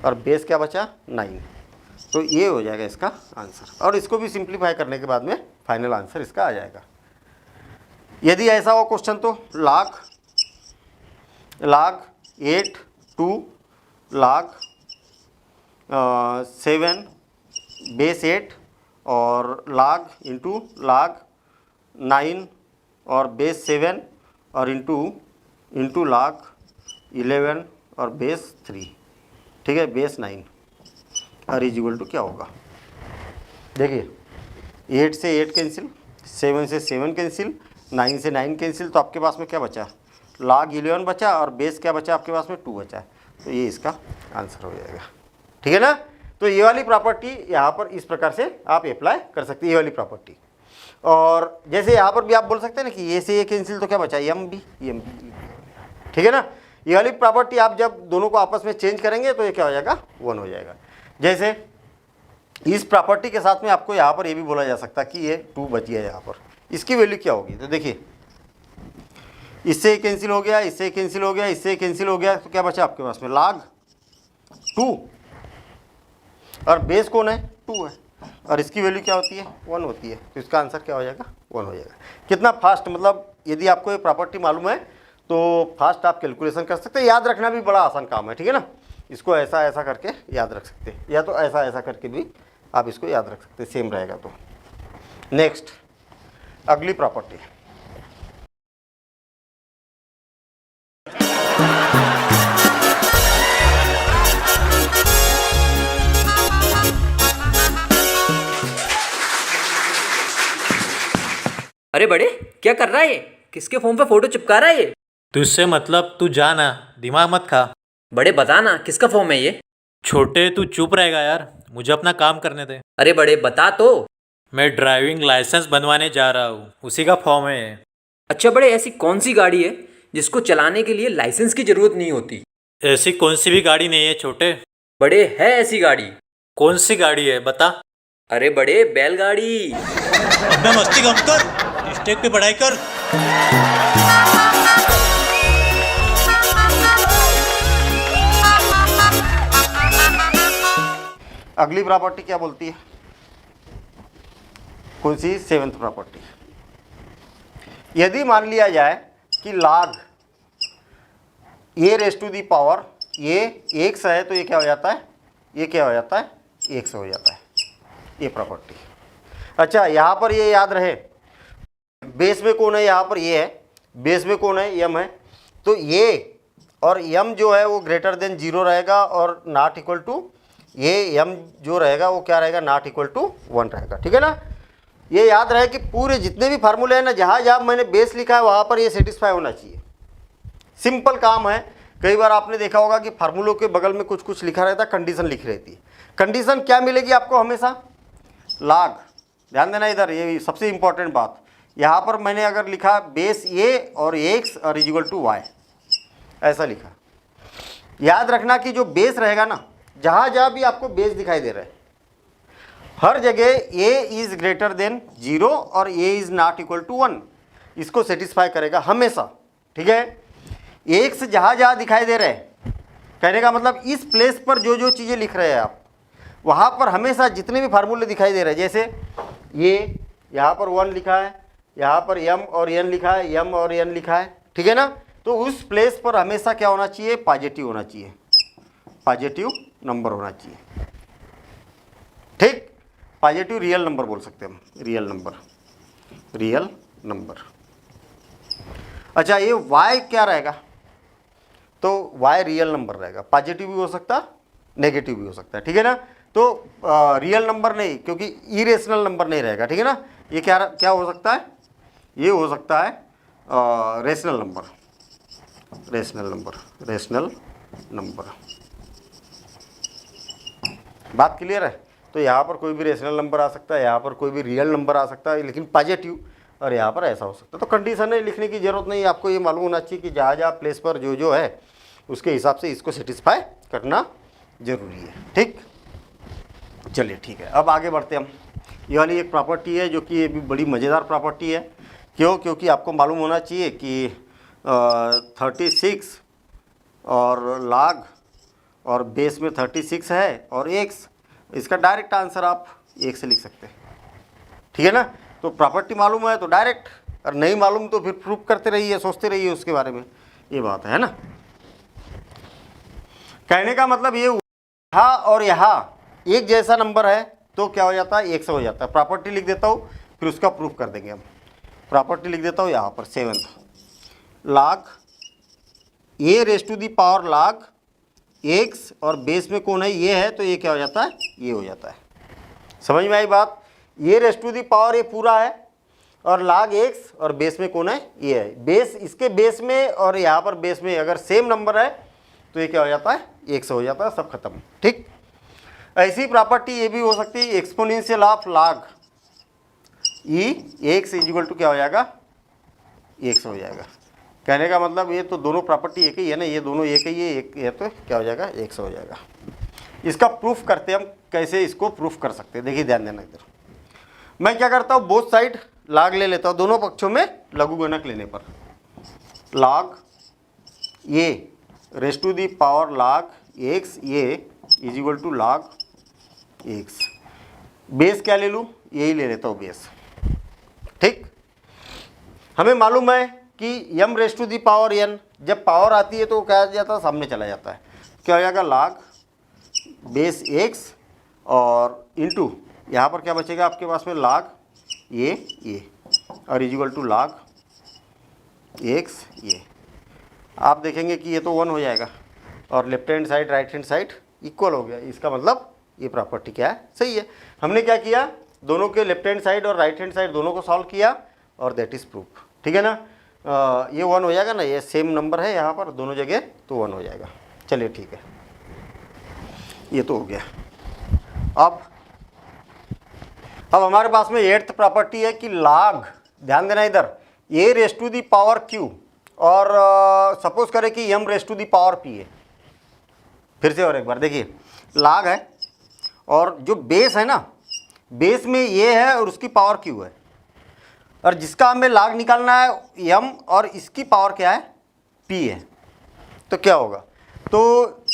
और बेस क्या बचा 9, तो ये हो जाएगा इसका आंसर। और इसको भी सिंप्लीफाई करने के बाद में फाइनल आंसर इसका आ जाएगा। यदि ऐसा हो क्वेश्चन तो log 8 2 log 7 बेस 8 और log इंटू log 9 और बेस 7 और इंटू log 11 और बेस 3, ठीक है, बेस 9 और इज इक्वल टू क्या होगा, देखिए 8 से 8 कैंसिल, 7 से 7 कैंसिल, 9 से 9 कैंसिल, तो आपके पास में क्या बचा log 11 बचा और बेस क्या बचा आपके पास में 2 बचा, तो ये इसका आंसर हो जाएगा। ठीक है ना, तो ये वाली प्रॉपर्टी यहाँ पर इस प्रकार से आप अप्लाई कर सकते हैं, ये वाली प्रॉपर्टी। और जैसे यहाँ पर भी आप बोल सकते हैं ना कि ये से ये कैंसिल तो क्या बचा एम बी, ठीक है ना। ये वाली प्रॉपर्टी आप जब दोनों को आपस में चेंज करेंगे तो ये क्या हो जाएगा 1 हो जाएगा। जैसे इस प्रॉपर्टी के साथ में आपको यहाँ पर ये भी बोला जा सकता है कि ये 2 बची है, यहाँ पर इसकी वैल्यू क्या होगी, तो देखिए इससे कैंसिल हो गया, इससे कैंसिल हो गया, इससे कैंसिल हो गया, तो क्या बचा आपके पास में log 2 और बेस कौन है 2 है और इसकी वैल्यू क्या होती है 1 होती है, तो इसका आंसर क्या हो जाएगा 1 हो जाएगा। कितना फास्ट, मतलब यदि आपको ये प्रॉपर्टी मालूम है तो फास्ट आप कैलकुलेशन कर सकते हैं। याद रखना भी बड़ा आसान काम है, ठीक है ना। इसको ऐसा ऐसा करके याद रख सकते हैं या तो ऐसा ऐसा करके भी आप इसको याद रख सकते हैं, सेम रहेगा। तो नेक्स्ट अगली प्रॉपर्टी, अरे बड़े क्या कर रहा है ये? किसके फोन पे फोटो चिपका रहा है ये? तुझसे मतलब तू जा ना, दिमाग मत खा। बड़े बता ना किसका फोन है ये? छोटे तू चुप रहेगा यार, मुझे अपना काम करने दे। अरे बड़े बता तो। मैं ड्राइविंग लाइसेंस बनवाने जा रहा हूँ, उसी का फॉर्म है ये। अच्छा बड़े, ऐसी कौन सी गाड़ी है जिसको चलाने के लिए लाइसेंस की जरूरत नहीं होती? ऐसी कौन सी भी गाड़ी नहीं है छोटे। बड़े है ऐसी गाड़ी। कौन सी गाड़ी है बता। अरे बड़े बैलगाड़ी। अबे मस्ती कम कर, स्टेज पे पढ़ाई कर। अगली प्रॉपर्टी क्या बोलती है, कौन सी, 7th प्रॉपर्टी। यदि मान लिया जाए कि log a raise to the power ये 1 है तो ये क्या हो जाता है, ये क्या हो जाता है 1 हो जाता है, ये प्रॉपर्टी। अच्छा यहाँ पर ये याद रहे, बेस में कौन है, यहाँ पर ये है, बेस में कौन है m है, तो ये और m जो है वो ग्रेटर देन 0 रहेगा और नॉट इक्वल टू, ये m जो रहेगा वो क्या रहेगा, नॉट इक्वल टू 1 रहेगा, ठीक है ना। ये याद रहे कि पूरे जितने भी फार्मूले हैं ना, जहाँ जहाँ मैंने बेस लिखा है वहाँ पर ये सेटिस्फाई होना चाहिए। सिंपल काम है। कई बार आपने देखा होगा कि फार्मूलों के बगल में कुछ कुछ लिखा रहता है, कंडीशन लिखी रहती है। कंडीशन क्या मिलेगी आपको हमेशा, log, ध्यान देना इधर, ये सबसे इंपॉर्टेंट बात। यहाँ पर मैंने अगर लिखा बेस a और x और इज इक्वल टू y, ऐसा लिखा, याद रखना कि जो बेस रहेगा ना, जहाँ जहाँ भी आपको बेस दिखाई दे रहा है हर जगह a इज ग्रेटर देन 0 और a is not equal to 1, इसको सेटिस्फाई करेगा हमेशा, ठीक है। एक्स जहाँ जहाँ दिखाई दे रहे हैं, कहने का मतलब इस प्लेस पर जो जो चीज़ें लिख रहे हैं आप, वहाँ पर हमेशा जितने भी फार्मूले दिखाई दे रहे हैं, जैसे ये यहाँ पर 1 लिखा है, यहाँ पर m और n लिखा है, m और n लिखा है, ठीक है ना। तो उस प्लेस पर हमेशा क्या होना चाहिए, पॉजिटिव होना चाहिए, पॉजिटिव नंबर होना चाहिए, ठीक। पॉजिटिव रियल नंबर बोल सकते हैं हम, रियल नंबर, रियल नंबर। अच्छा, ये y क्या रहेगा, तो y रियल नंबर रहेगा, पॉजिटिव भी हो सकता, नेगेटिव भी हो सकता है, ठीक है ना। तो रियल नंबर नहीं, क्योंकि इरेशनल नंबर नहीं रहेगा, ठीक है ना। ये क्या क्या हो सकता है, ये हो सकता है rational number, rational number, rational number. बात क्लियर है। तो यहाँ पर कोई भी रेशनल नंबर आ सकता है, यहाँ पर कोई भी रियल नंबर आ सकता है, लेकिन पॉजिटिव, और यहाँ पर ऐसा हो सकता है। तो कंडीशन है, लिखने की जरूरत नहीं, आपको ये मालूम होना चाहिए कि जहाँ जहाँ प्लेस पर जो जो है उसके हिसाब से इसको सेटिस्फाई करना जरूरी है, ठीक। चलिए ठीक है, अब आगे बढ़ते हैं हम। ये वाली एक प्रॉपर्टी है जो कि ये भी बड़ी मज़ेदार प्रॉपर्टी है। क्यों, क्योंकि आपको मालूम होना चाहिए कि 36 और log और बेस में 36 है और x, इसका डायरेक्ट आंसर आप 1 से लिख सकते हैं, ठीक है ना। तो प्रॉपर्टी मालूम है तो डायरेक्ट, और नहीं मालूम तो फिर प्रूफ करते रहिए, सोचते रहिए उसके बारे में, ये बात है ना। कहने का मतलब ये यहाँ और यहाँ एक जैसा नंबर है तो क्या हो जाता है, 1 से हो जाता है। प्रॉपर्टी लिख देता हूँ, फिर उसका प्रूफ कर देंगे हम। प्रॉपर्टी लिख देता हूँ यहाँ पर 7th, log a raise to the power log x, और बेस में कौन है, ये है, तो ये क्या हो जाता है, ये हो जाता है। समझ में आई बात। ये रेस टू दी पावर ये पूरा है, और log x, और बेस में कौन है, ये है। बेस, इसके बेस में और यहाँ पर बेस में अगर सेम नंबर है तो ये क्या हो जाता है, 1 से हो जाता है, सब खत्म, ठीक। ऐसी प्रॉपर्टी ये भी हो सकती है, exponential of log e x equal to क्या हो जाएगा, 1 से हो जाएगा। कहने का मतलब ये तो दोनों प्रॉपर्टी एक ही है ना, ये दोनों एक ही है, एक है, तो क्या हो जाएगा, 1 से हो जाएगा। इसका प्रूफ करते हैं हम, कैसे इसको प्रूफ कर सकते हैं, देखिए ध्यान देना इधर। मैं क्या करता हूँ, बोथ साइड log ले लेता हूँ, दोनों पक्षों में लघुगणक लेने पर। log a raise to the power log x ये is equal to log x। Base क्या ले लूँ, यही ले लेता हूँ बेस, ठीक। हमें मालूम है कि m raise to the power n, जब पावर आती है तो क्या जाता है, सामने चला जाता है। क्या हो जाएगा, log बेस x, और इंटू यहाँ पर क्या बचेगा आपके पास में, log ये, और is equal to log x ये। आप देखेंगे कि ये तो 1 हो जाएगा, और left hand side right hand side equal हो गया। इसका मतलब ये प्रॉपर्टी क्या है, सही है। हमने क्या किया, दोनों के लेफ्ट हैंड साइड और राइट हैंड साइड दोनों को सॉल्व किया, और दैट इज़ प्रूफ, ठीक है ना। ये 1 हो जाएगा ना, ये सेम नंबर है यहाँ पर दोनों जगह, तो 1 हो जाएगा। चलिए ठीक है, ये तो हो गया। अब हमारे पास में 8th प्रॉपर्टी है कि log, ध्यान देना इधर, a raise to the power q, और सपोज करें कि m raise to the power p है। फिर से और एक बार देखिए, log है, और जो बेस है ना, बेस में ये है और उसकी पावर q है, और जिसका हमें log निकालना है m, और इसकी पावर क्या है, p है। तो क्या होगा, तो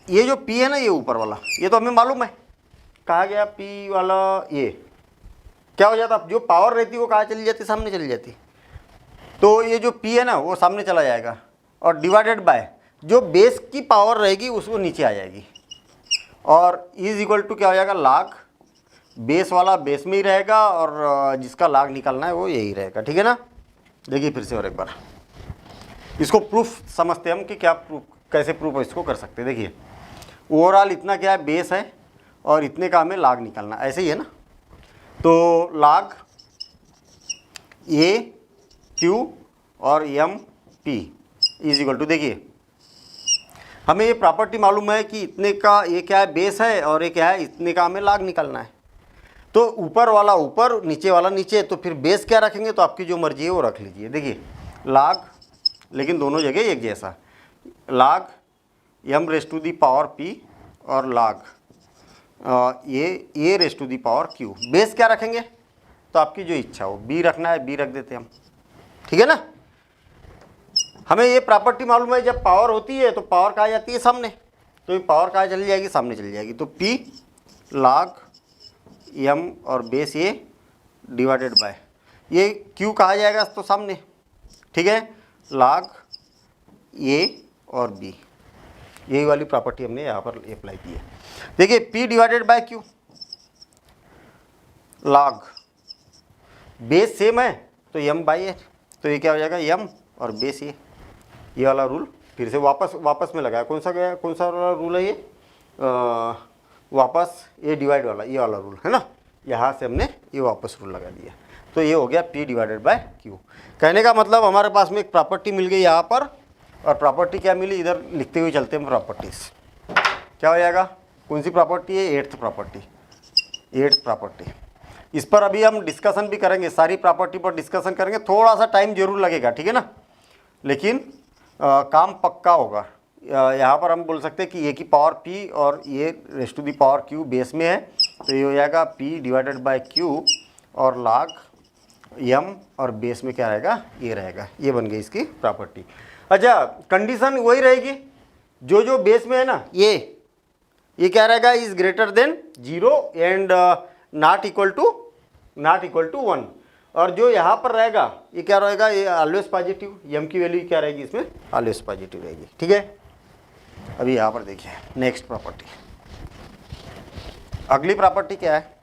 ये जो p है ना, ये ऊपर वाला, ये तो हमें मालूम है, कहा गया p वाला, ये क्या हो जाता, जो पावर रहती वो कहाँ चली जाती, सामने चली जाती। तो ये जो p है ना, वो सामने चला जाएगा, और डिवाइडेड बाय जो बेस की पावर रहेगी उसको नीचे आ जाएगी, और इज इक्वल टू क्या हो जाएगा, log बेस वाला बेस में ही रहेगा, और जिसका log निकालना है वो यही रहेगा, ठीक है ना। देखिए फिर से और एक बार इसको प्रूफ समझते हैं हम कि क्या प्रूफ, कैसे प्रूफ इसको कर सकते हैं। देखिए ओवरऑल इतना क्या है, बेस है, और इतने का हमें log निकालना, ऐसे ही है ना। तो log a q और m p is equal to, देखिए हमें ये प्रॉपर्टी मालूम है कि इतने का ये क्या है, बेस है, और ये क्या है, इतने का हमें log निकालना है। तो ऊपर वाला ऊपर, नीचे वाला नीचे, तो फिर बेस क्या रखेंगे, तो आपकी जो मर्जी है वो रख लीजिए। देखिए log, लेकिन दोनों जगह एक जैसा, log m raise to the power p, और log ये raise to the power q। Base क्या रखेंगे, तो आपकी जो इच्छा हो, b रखना है b रख देते हैं हम, ठीक है ना। हमें ये प्रॉपर्टी मालूम है, जब पावर होती है तो पावर कहाँ जाती है, सामने। तो ये पावर कहाँ चली जाएगी, सामने चली जाएगी। तो P log m और बेस ए डिवाइडेड बाय ये Q कहाँ जाएगा, तो सामने, ठीक है, log A और B, यही वाली प्रॉपर्टी हमने यहाँ पर अप्लाई की है। देखिए P divided by Q, log base same है तो m बाई है, तो ये क्या हो जाएगा, m और बेस ये वाला रूल फिर से वापस में लगाया। कौन सा वाला रूल है ये, वापस ए डिवाइड वाला, ये वाला रूल है ना, यहाँ से हमने ये वापस रूल लगा दिया। तो ये हो गया P डिवाइडेड बाय Q। कहने का मतलब हमारे पास में एक प्रॉपर्टी मिल गई यहाँ पर, और प्रॉपर्टी क्या मिली, इधर लिखते हुए चलते हैं प्रॉपर्टीज। क्या हो जाएगा, कौन सी प्रॉपर्टी है, एट्थ प्रॉपर्टी। इस पर अभी हम डिस्कशन भी करेंगे, सारी प्रॉपर्टी पर डिस्कशन करेंगे, थोड़ा सा टाइम जरूर लगेगा, ठीक है ना, लेकिन काम पक्का होगा। यहाँ पर हम बोल सकते हैं कि ए की पावर P और ये raise to the power Q base में है, तो ये हो जाएगा P डिवाइडेड बाय Q और log m और बेस में क्या रहेगा, ये रहेगा। ये बन गई इसकी प्रॉपर्टी। अच्छा, कंडीशन वही रहेगी, जो बेस में है ना, ये क्या रहेगा, is greater than 0 and not equal to 1। और जो यहाँ पर रहेगा ये क्या रहेगा, ये ऑलवेज पॉजिटिव, m की वैल्यू क्या रहेगी इसमें, ऑलवेज पॉजिटिव रहेगी, ठीक है। अभी यहाँ पर देखिए नेक्स्ट प्रॉपर्टी, अगली प्रॉपर्टी क्या है,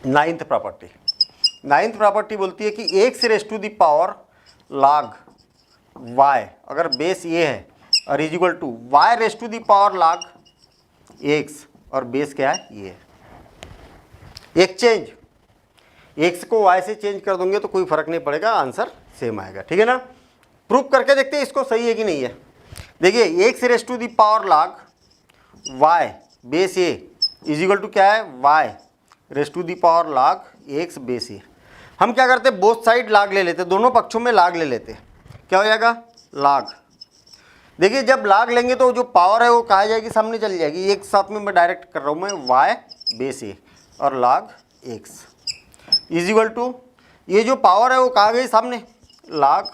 नाइन्थ प्रॉपर्टी बोलती है कि x raise to the power log y, अगर बेस ये है, और is equal to y raise to the power log x, और बेस क्या है, ये एक्सचेंज, x को y से चेंज कर दोगे तो कोई फर्क नहीं पड़ेगा, आंसर सेम आएगा, ठीक है ना। प्रूफ करके देखते हैं इसको सही है कि नहीं है। देखिए x raise to the power log y base a is equal to क्या है, y raise to the power log x base a। हम क्या करते, बोथ साइड log ले लेते, दोनों पक्षों में log ले लेते, क्या हो जाएगा, log। देखिए जब log लेंगे तो जो पावर है वो कहाँ जाएगी, सामने चली जाएगी। एक साथ में मैं डायरेक्ट कर रहा हूँ, मैं y बेस a और log x is equal to, ये जो पावर है वो कहाँ गई, सामने, log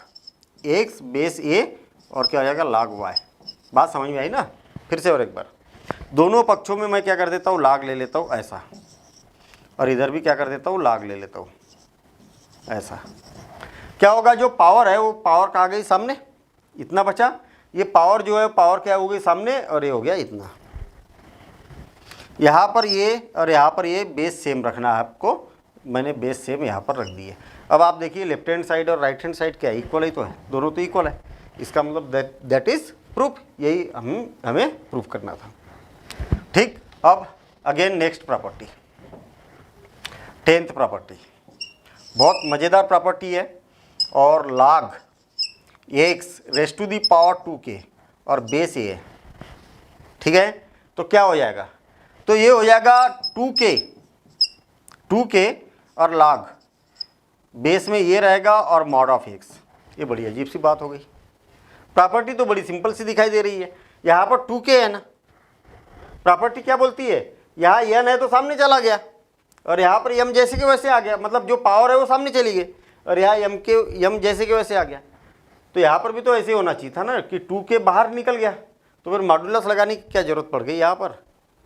x बेस a और क्या हो जाएगा, log y। बात समझ में आई ना। फिर से और एक बार, दोनों पक्षों में मैं क्या कर देता हूँ, log ले लेता हूँ ऐसा, और इधर भी क्या कर देता हूँ, log ले लेता हूँ ऐसा। क्या होगा, जो पावर है वो पावर कहाँ गई, सामने, इतना बचा। ये पावर जो है, पावर क्या हो गई, सामने, और ये हो गया इतना। यहाँ पर ये और यहाँ पर ये बेस सेम रखना है आपको, मैंने बेस सेम यहाँ पर रख दी है। अब आप देखिए लेफ्ट हैंड साइड और राइट हैंड साइड क्या इक्वल ही तो है, दोनों तो इक्वल है, इसका मतलब दैट इज प्रूफ, यही हमें प्रूफ करना था, ठीक। अब again next property, 10th property, बहुत मज़ेदार प्रॉपर्टी है, और log x raise to the power 2k और बेस a है, ठीक है। तो क्या हो जाएगा, तो ये हो जाएगा 2k और log बेस में ये रहेगा और मॉड ऑफ x। ये बड़ी अजीब सी बात हो गई, प्रॉपर्टी तो बड़ी सिंपल सी दिखाई दे रही है। यहाँ पर 2k है ना, प्रॉपर्टी क्या बोलती है, यहाँ n है तो सामने चला गया, और यहाँ पर m जैसे के वैसे आ गया, मतलब जो पावर है वो सामने चली गई, और यहाँ m जैसे के वैसे आ गया। तो यहाँ पर भी तो ऐसे होना चाहिए था ना कि 2k बाहर निकल गया, तो फिर मॉडुलस लगाने की क्या जरूरत पड़ गई यहाँ पर,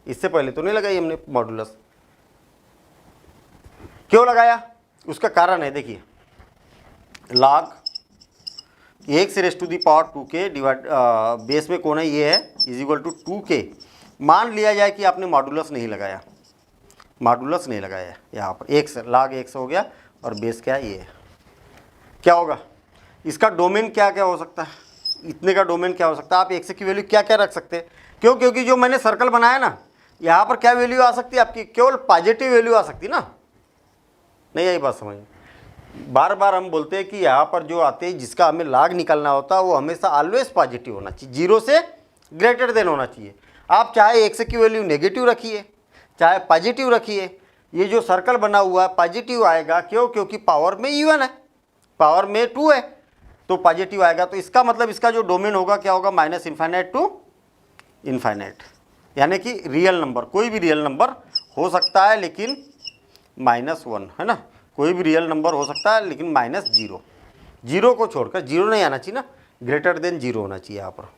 इससे पहले तो नहीं लगाई हमने मॉडुलस। क्यों लगाया, उसका कारण है, देखिए log x raise to the power 2k divide base में कौन है, ये है, इज इक्वल टू 2k। मान लिया जाए कि आपने मॉडुलस नहीं लगाया, यहाँ पर x log x हो गया, और बेस क्या है, ये है। क्या होगा, इसका डोमेन क्या हो सकता है, इतने का डोमेन क्या हो सकता है, आप x की वैल्यू क्या रख सकते हैं, क्योंकि जो मैंने सर्कल बनाया ना, यहाँ पर क्या वैल्यू आ सकती है आपकी, केवल पॉजिटिव वैल्यू आ सकती ना, नहीं यही बात समझ। बार बार हम बोलते हैं कि यहाँ पर जो आते हैं जिसका हमें log निकालना होता है वो हमेशा ऑलवेज पॉजिटिव होना चाहिए, 0 से ग्रेटर देन होना चाहिए। आप चाहे x की वैल्यू नेगेटिव रखिए चाहे पॉजिटिव रखिए, ये जो सर्कल बना हुआ है पॉजिटिव आएगा, क्योंकि पावर में इवन है, पावर में 2 है तो पॉजिटिव आएगा। तो इसका मतलब इसका जो डोमेन होगा क्या होगा, माइनस इन्फाइनाइट टू इन्फाइनाइट, यानी कि रियल नंबर, कोई भी रियल नंबर हो सकता है लेकिन -1 है ना, कोई भी रियल नंबर हो सकता है लेकिन -0 को छोड़कर, 0 नहीं आना चाहिए ना, ग्रेटर देन 0 होना चाहिए यहाँ पर।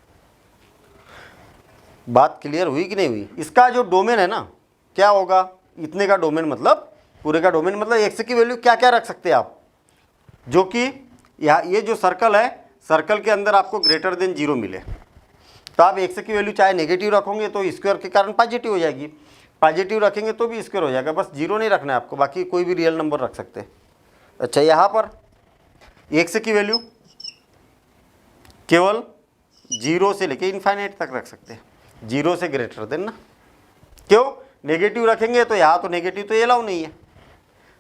बात क्लियर हुई कि नहीं हुई? इसका जो डोमेन है ना क्या होगा, इतने का डोमेन मतलब पूरे का डोमेन मतलब x की वैल्यू क्या क्या रख सकते हैं आप, जो कि यहाँ ये जो सर्कल है, सर्कल के अंदर आपको ग्रेटर देन 0 मिले, तो आप x की वैल्यू चाहे नेगेटिव रखोगे तो स्क्वायर के कारण पॉजिटिव हो जाएगी, पॉजिटिव रखेंगे तो भी स्क्वायर हो जाएगा, बस 0 नहीं रखना है आपको, बाकी कोई भी रियल नंबर रख सकते हैं। अच्छा, यहाँ पर x की वैल्यू केवल 0 से लेके इनफाइनाइट तक रख सकते हैं, 0 से ग्रेटर देन ना, क्यों? नेगेटिव रखेंगे तो यहाँ तो नेगेटिव तो अलाउ नहीं है,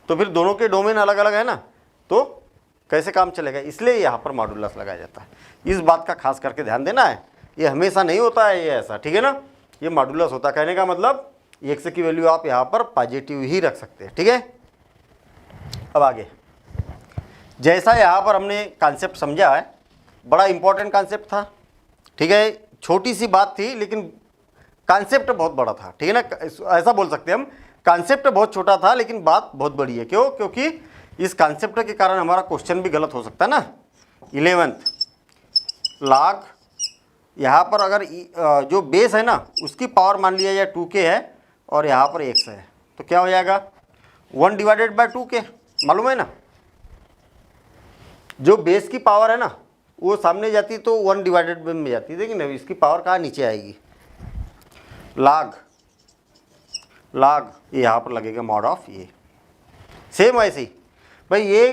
तो फिर दोनों के डोमेन अलग अलग है ना, तो कैसे काम चलेगा, इसलिए यहाँ पर मॉडुलस लगाया जाता है। इस बात का खास करके ध्यान देना है, ये हमेशा नहीं होता है ये ऐसा, ठीक है ना, ये मॉडुलस होता है। कहने का मतलब x की वैल्यू आप यहाँ पर पॉजिटिव ही रख सकते हैं, ठीक है। अब आगे, जैसा यहाँ पर हमने कॉन्सेप्ट समझा है, बड़ा इंपॉर्टेंट कॉन्सेप्ट था, ठीक है, छोटी सी बात थी लेकिन कॉन्सेप्ट बहुत बड़ा था, ठीक है ना, ऐसा बोल सकते हैं हम, कॉन्सेप्ट बहुत छोटा था लेकिन बात बहुत बड़ी है। क्यों? क्योंकि इस कॉन्सेप्ट के कारण हमारा क्वेश्चन भी गलत हो सकता है ना। 11th log, यहाँ पर अगर जो बेस है ना उसकी पावर मान लिया जाए 2k है और यहाँ पर x है, तो क्या हो जाएगा 1 डिवाइडेड बाय 2k, मालूम है ना, जो बेस की पावर है ना वो सामने जाती तो 1 डिवाइडेड में जाती, देखिए ना इसकी पावर कहाँ नीचे आएगी, log यहाँ पर लगेगा मॉड ऑफ ये। सेम ऐसे ही भाई ये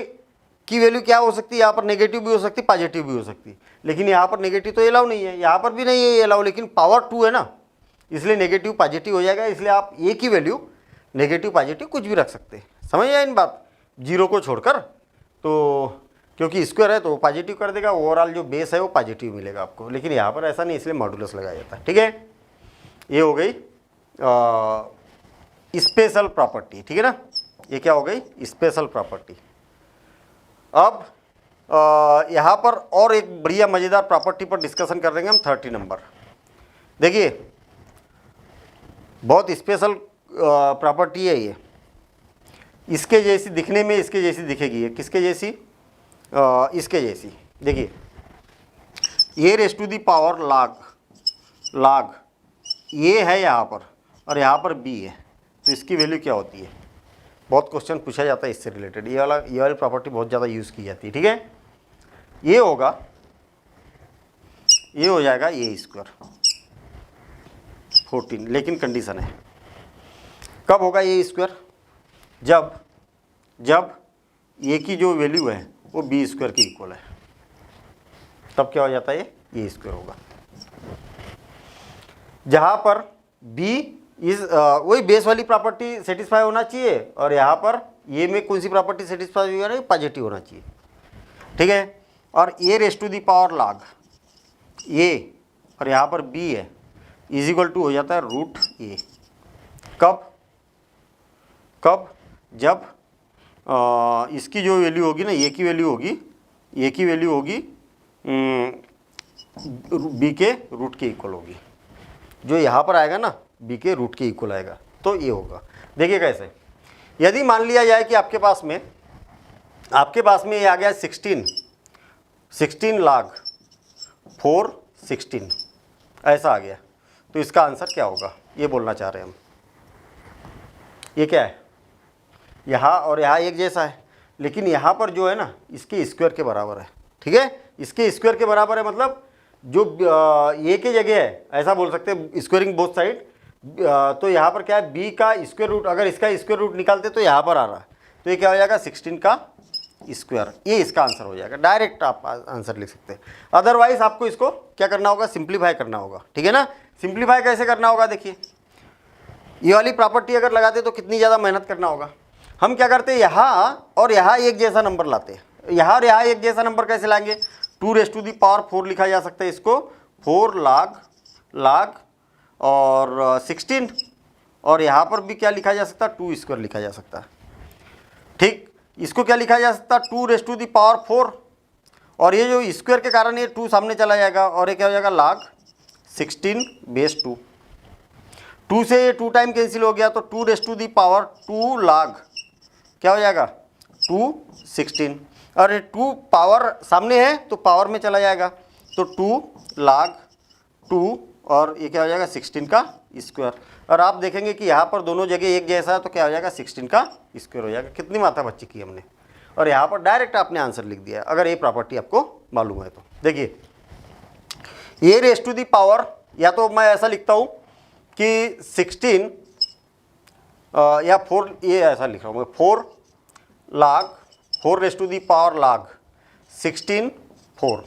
की वैल्यू क्या हो सकती है, यहाँ पर नेगेटिव भी हो सकती, पॉजिटिव भी हो सकती, लेकिन यहाँ पर नेगेटिव तो अलाउ नहीं है, यहाँ पर भी नहीं है ये अलाउ, लेकिन पावर 2 है ना, इसलिए नेगेटिव पॉजिटिव हो जाएगा, इसलिए आप ए की वैल्यू नेगेटिव पॉजिटिव कुछ भी रख सकते हैं। समझ आए इन बात, 0 को छोड़कर, तो क्योंकि स्क्वायर है तो पॉजिटिव कर देगा, ओवरऑल जो बेस है वो पॉजिटिव मिलेगा आपको, लेकिन यहाँ पर ऐसा नहीं, इसलिए मॉडुलस लगाया जाता है, ठीक है। ये हो गई स्पेशल प्रॉपर्टी, ठीक है ना, ये क्या हो गई स्पेशल प्रॉपर्टी। अब यहाँ पर और एक बढ़िया मज़ेदार प्रॉपर्टी पर डिस्कशन कर देंगे हम, 30 नंबर। देखिए बहुत स्पेशल प्रॉपर्टी है ये, इसके जैसी दिखने में इसके जैसी दिखेगी, ये किसके जैसी, इसके जैसी। देखिए a raise to the power log ये है यहाँ पर और यहाँ पर b है, तो इसकी वैल्यू क्या होती है, बहुत क्वेश्चन पूछा जाता है इससे रिलेटेड, ये वाली प्रॉपर्टी बहुत ज़्यादा यूज़ की जाती है, ठीक है। ये होगा, ये हो जाएगा ए स्क्वायर 14, लेकिन कंडीशन है कब होगा ए स्क्वायर, जब ए की जो वैल्यू है वो बी स्क्वायर के इक्वल है, तब क्या हो जाता है ये स्क्वायर होगा, जहाँ पर बी इस वही बेस वाली प्रॉपर्टी सेटिस्फाई होना चाहिए, और यहाँ पर ये में कौन सी प्रॉपर्टी सेटिस्फाई हुई है, पॉजिटिव होना चाहिए, ठीक है। और a raise to the power log a और यहाँ पर बी है इज इक्वल टू हो जाता है रूट ए, कब जब इसकी जो वैल्यू होगी ना, ए की वैल्यू होगी बी के रूट के इक्वल होगी, जो यहाँ पर आएगा ना बी के रूट के इक्वल आएगा, तो ये होगा। देखिए कैसे, यदि मान लिया जाए कि आपके पास में ये आ गया 16 log 4 16 ऐसा आ गया, तो इसका आंसर क्या होगा ये बोलना चाह रहे हैं हम। ये क्या है, यहाँ और यहाँ एक जैसा है, लेकिन यहाँ पर जो है ना इसके स्क्वायर के बराबर है, ठीक है, इसके स्क्वायर के बराबर है, मतलब जो ए के जगह है ऐसा बोल सकते हैं, स्क्वायरिंग बोथ साइड, तो यहाँ पर क्या है बी का स्क्वायर रूट, अगर इसका स्क्वायर रूट निकालते तो यहाँ पर आ रहा है, तो ये क्या हो जाएगा 16 का स्क्वायर, ये इसका आंसर हो जाएगा, डायरेक्ट आप आंसर लिख सकते हैं। अदरवाइज आपको इसको क्या करना होगा, सिंप्लीफाई करना होगा, ठीक है ना। सिंप्लीफाई कैसे करना होगा, देखिए ये वाली प्रॉपर्टी अगर लगाते तो कितनी ज़्यादा मेहनत करना होगा। हम क्या करते हैं, यहाँ और यहाँ एक जैसा नंबर लाते हैं, यहाँ और यहाँ एक जैसा नंबर कैसे लाएंगे, 2 रेस टू दी पावर 4 लिखा जा सकता है इसको, 4 log और 16, और यहाँ पर भी क्या लिखा जा सकता है 2 स्क्वायर लिखा जा सकता है, ठीक। इसको क्या लिखा जा सकता है 2 रेस टू दी पावर 4, और ये जो स्क्वायर के कारण ये 2 सामने चला जाएगा, और ये क्या हो जाएगा log 16 बेस 2, 2 से ये 2 टाइम कैंसिल हो गया, तो 2 raise to the power 2 log क्या हो जाएगा 2 16, और 2 पावर सामने है तो पावर में चला जाएगा, तो 2 log 2 और ये क्या हो जाएगा 16 का स्क्वायर। और आप देखेंगे कि यहाँ पर दोनों जगह एक जैसा है तो क्या हो जाएगा 16 का स्क्वायर हो जाएगा। कितनी मात्रा बच्ची की हमने, और यहाँ पर डायरेक्ट आपने आंसर लिख दिया अगर ये प्रॉपर्टी आपको मालूम है तो। देखिए ये रेस टू दी पावर, या तो मैं ऐसा लिखता हूँ कि 16 या 4, ये ऐसा लिख रहा हूँ मैं 4 log 4 raise to the power log 16 4।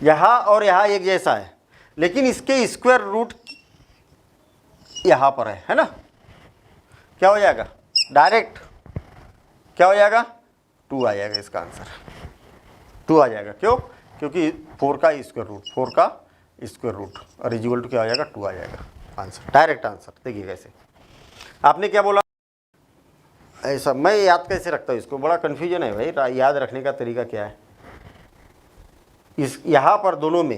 यहाँ और यहाँ एक जैसा है, लेकिन इसके स्क्वायर रूट यहाँ पर है ना। क्या हो जाएगा डायरेक्ट, क्या हो जाएगा 2 आ जाएगा, इसका आंसर 2 आ जाएगा। क्यों? क्योंकि 4 का स्क्वायर रूट, 4 का स्क्वायर रूट और इक्वल टू क्या हो जाएगा 2 आ जाएगा आंसर, डायरेक्ट आंसर। देखिए कैसे, आपने क्या बोला ऐसा, मैं याद कैसे रखता हूँ इसको, बड़ा कन्फ्यूजन है भाई, याद रखने का तरीका क्या है। इस यहाँ पर दोनों में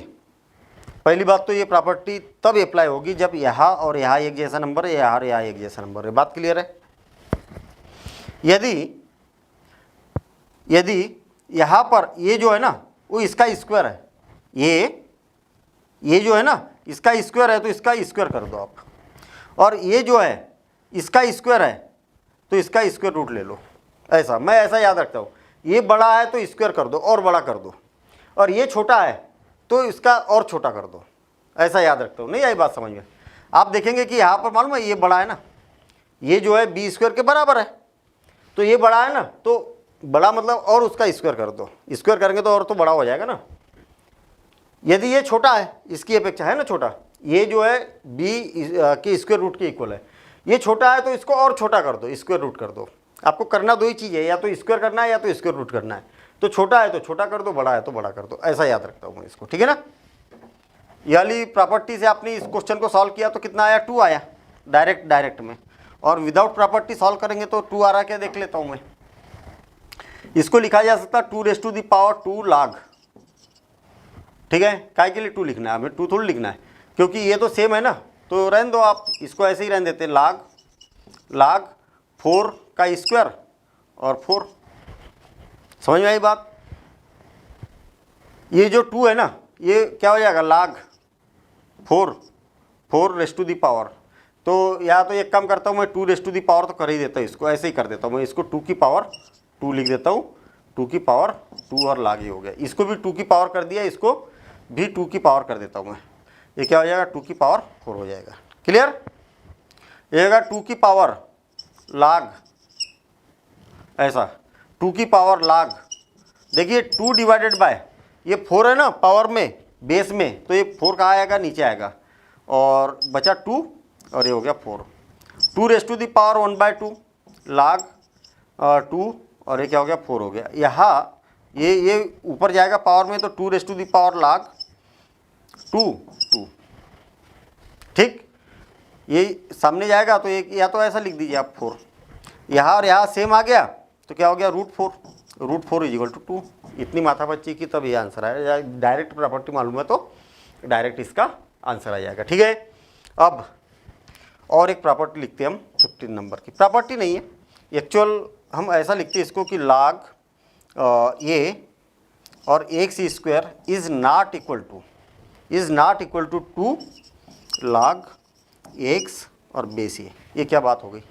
पहली बात तो ये प्रॉपर्टी तब अप्लाई होगी जब यहाँ और यहाँ एक जैसा नंबर है, यहाँ और यहाँ एक जैसा नंबर है। बात क्लियर है? यदि यहाँ पर ये जो है ना वो इसका स्क्वायर है, ये जो है ना इसका स्क्वायर है तो इसका स्क्वायर कर दो आप, और ये जो है इसका स्क्वायर है तो इसका स्क्वायर रूट ले लो। ऐसा मैं ऐसा याद रखता हूँ, ये बड़ा है तो स्क्वायर कर दो और बड़ा कर दो, और ये छोटा है तो इसका और छोटा कर दो, ऐसा याद रखता हूँ। नहीं आई बात समझ में? आप देखेंगे कि यहाँ पर मालूम है ये बड़ा है ना, ये जो है बी स्क्वायर के बराबर है, तो ये बड़ा है ना, तो बड़ा मतलब और उसका स्क्वायर कर दो, स्क्वायर करेंगे तो और तो बड़ा हो जाएगा ना। यदि ये छोटा है, इसकी अपेक्षा है ना छोटा, ये जो है बी के स्क्वायर रूट के इक्वल है, ये छोटा है तो इसको और छोटा कर दो, स्क्वायर रूट कर दो। आपको करना दो ही चीज़ है, या तो स्क्वायर करना है या तो स्क्वायर रूट करना है। तो छोटा है तो छोटा कर दो, बड़ा है तो बड़ा कर दो, ऐसा याद रखता हूँ मैं इसको, ठीक है ना। ये वाली प्रॉपर्टी से आपने इस क्वेश्चन को सॉल्व किया तो कितना आया 2 आया डायरेक्ट में, और विदाउट प्रॉपर्टी सॉल्व करेंगे तो 2 आ रहा क्या देख लेता हूँ मैं। इसको लिखा जा सकता 2 raise to the power 2 log, ठीक है। काय के लिए 2 लिखना है हमें, 2 थोड़ी लिखना है, क्योंकि ये तो सेम है ना, तो रहने दो आप, इसको ऐसे ही रहने देते हैं log 4 का स्क्वायर और 4। समझ में आई बात? ये जो 2 है ना ये क्या हो जाएगा log 4 raise to the power, तो या तो एक काम करता हूँ मैं 2 रेस टू दी पावर तो कर ही देता हूँ, इसको ऐसे ही कर देता हूँ मैं, इसको 2 की पावर 2 लिख देता हूँ, 2 की पावर 2 और log ये हो गया। इसको भी 2 की पावर कर दिया, इसको भी 2 की पावर कर देता हूँ मैं, ये क्या हो जाएगा 2 की पावर 4 हो जाएगा। क्लियर? ये होगा 2 की पावर log, ऐसा 2 की पावर log, देखिए 2 डिवाइडेड बाय ये 4 है ना पावर में बेस में, तो ये 4 कहाँ आएगा नीचे आएगा, और बचा 2 और ये हो गया 4। 2 raise to the power 1/2 log 2 और ये क्या हो गया 4 हो गया। यहाँ ये ऊपर जाएगा पावर में तो 2 raise to the power log 2, ठीक। ये सामने जाएगा तो एक, या तो ऐसा लिख दीजिए आप 4, यहाँ और यहाँ सेम आ गया तो क्या हो गया √4 इज इक्वल टू 2। इतनी माथा बच्ची की तब ये आंसर आया। डायरेक्ट प्रॉपर्टी मालूम है तो डायरेक्ट इसका आंसर आ जाएगा, ठीक है। अब और एक प्रॉपर्टी लिखते हैं हम 15 नंबर की, प्रॉपर्टी नहीं है एक्चुअल, हम ऐसा लिखते हैं इसको कि log ये और x square is not equal to 2 log x और बेस ये क्या बात हो गई?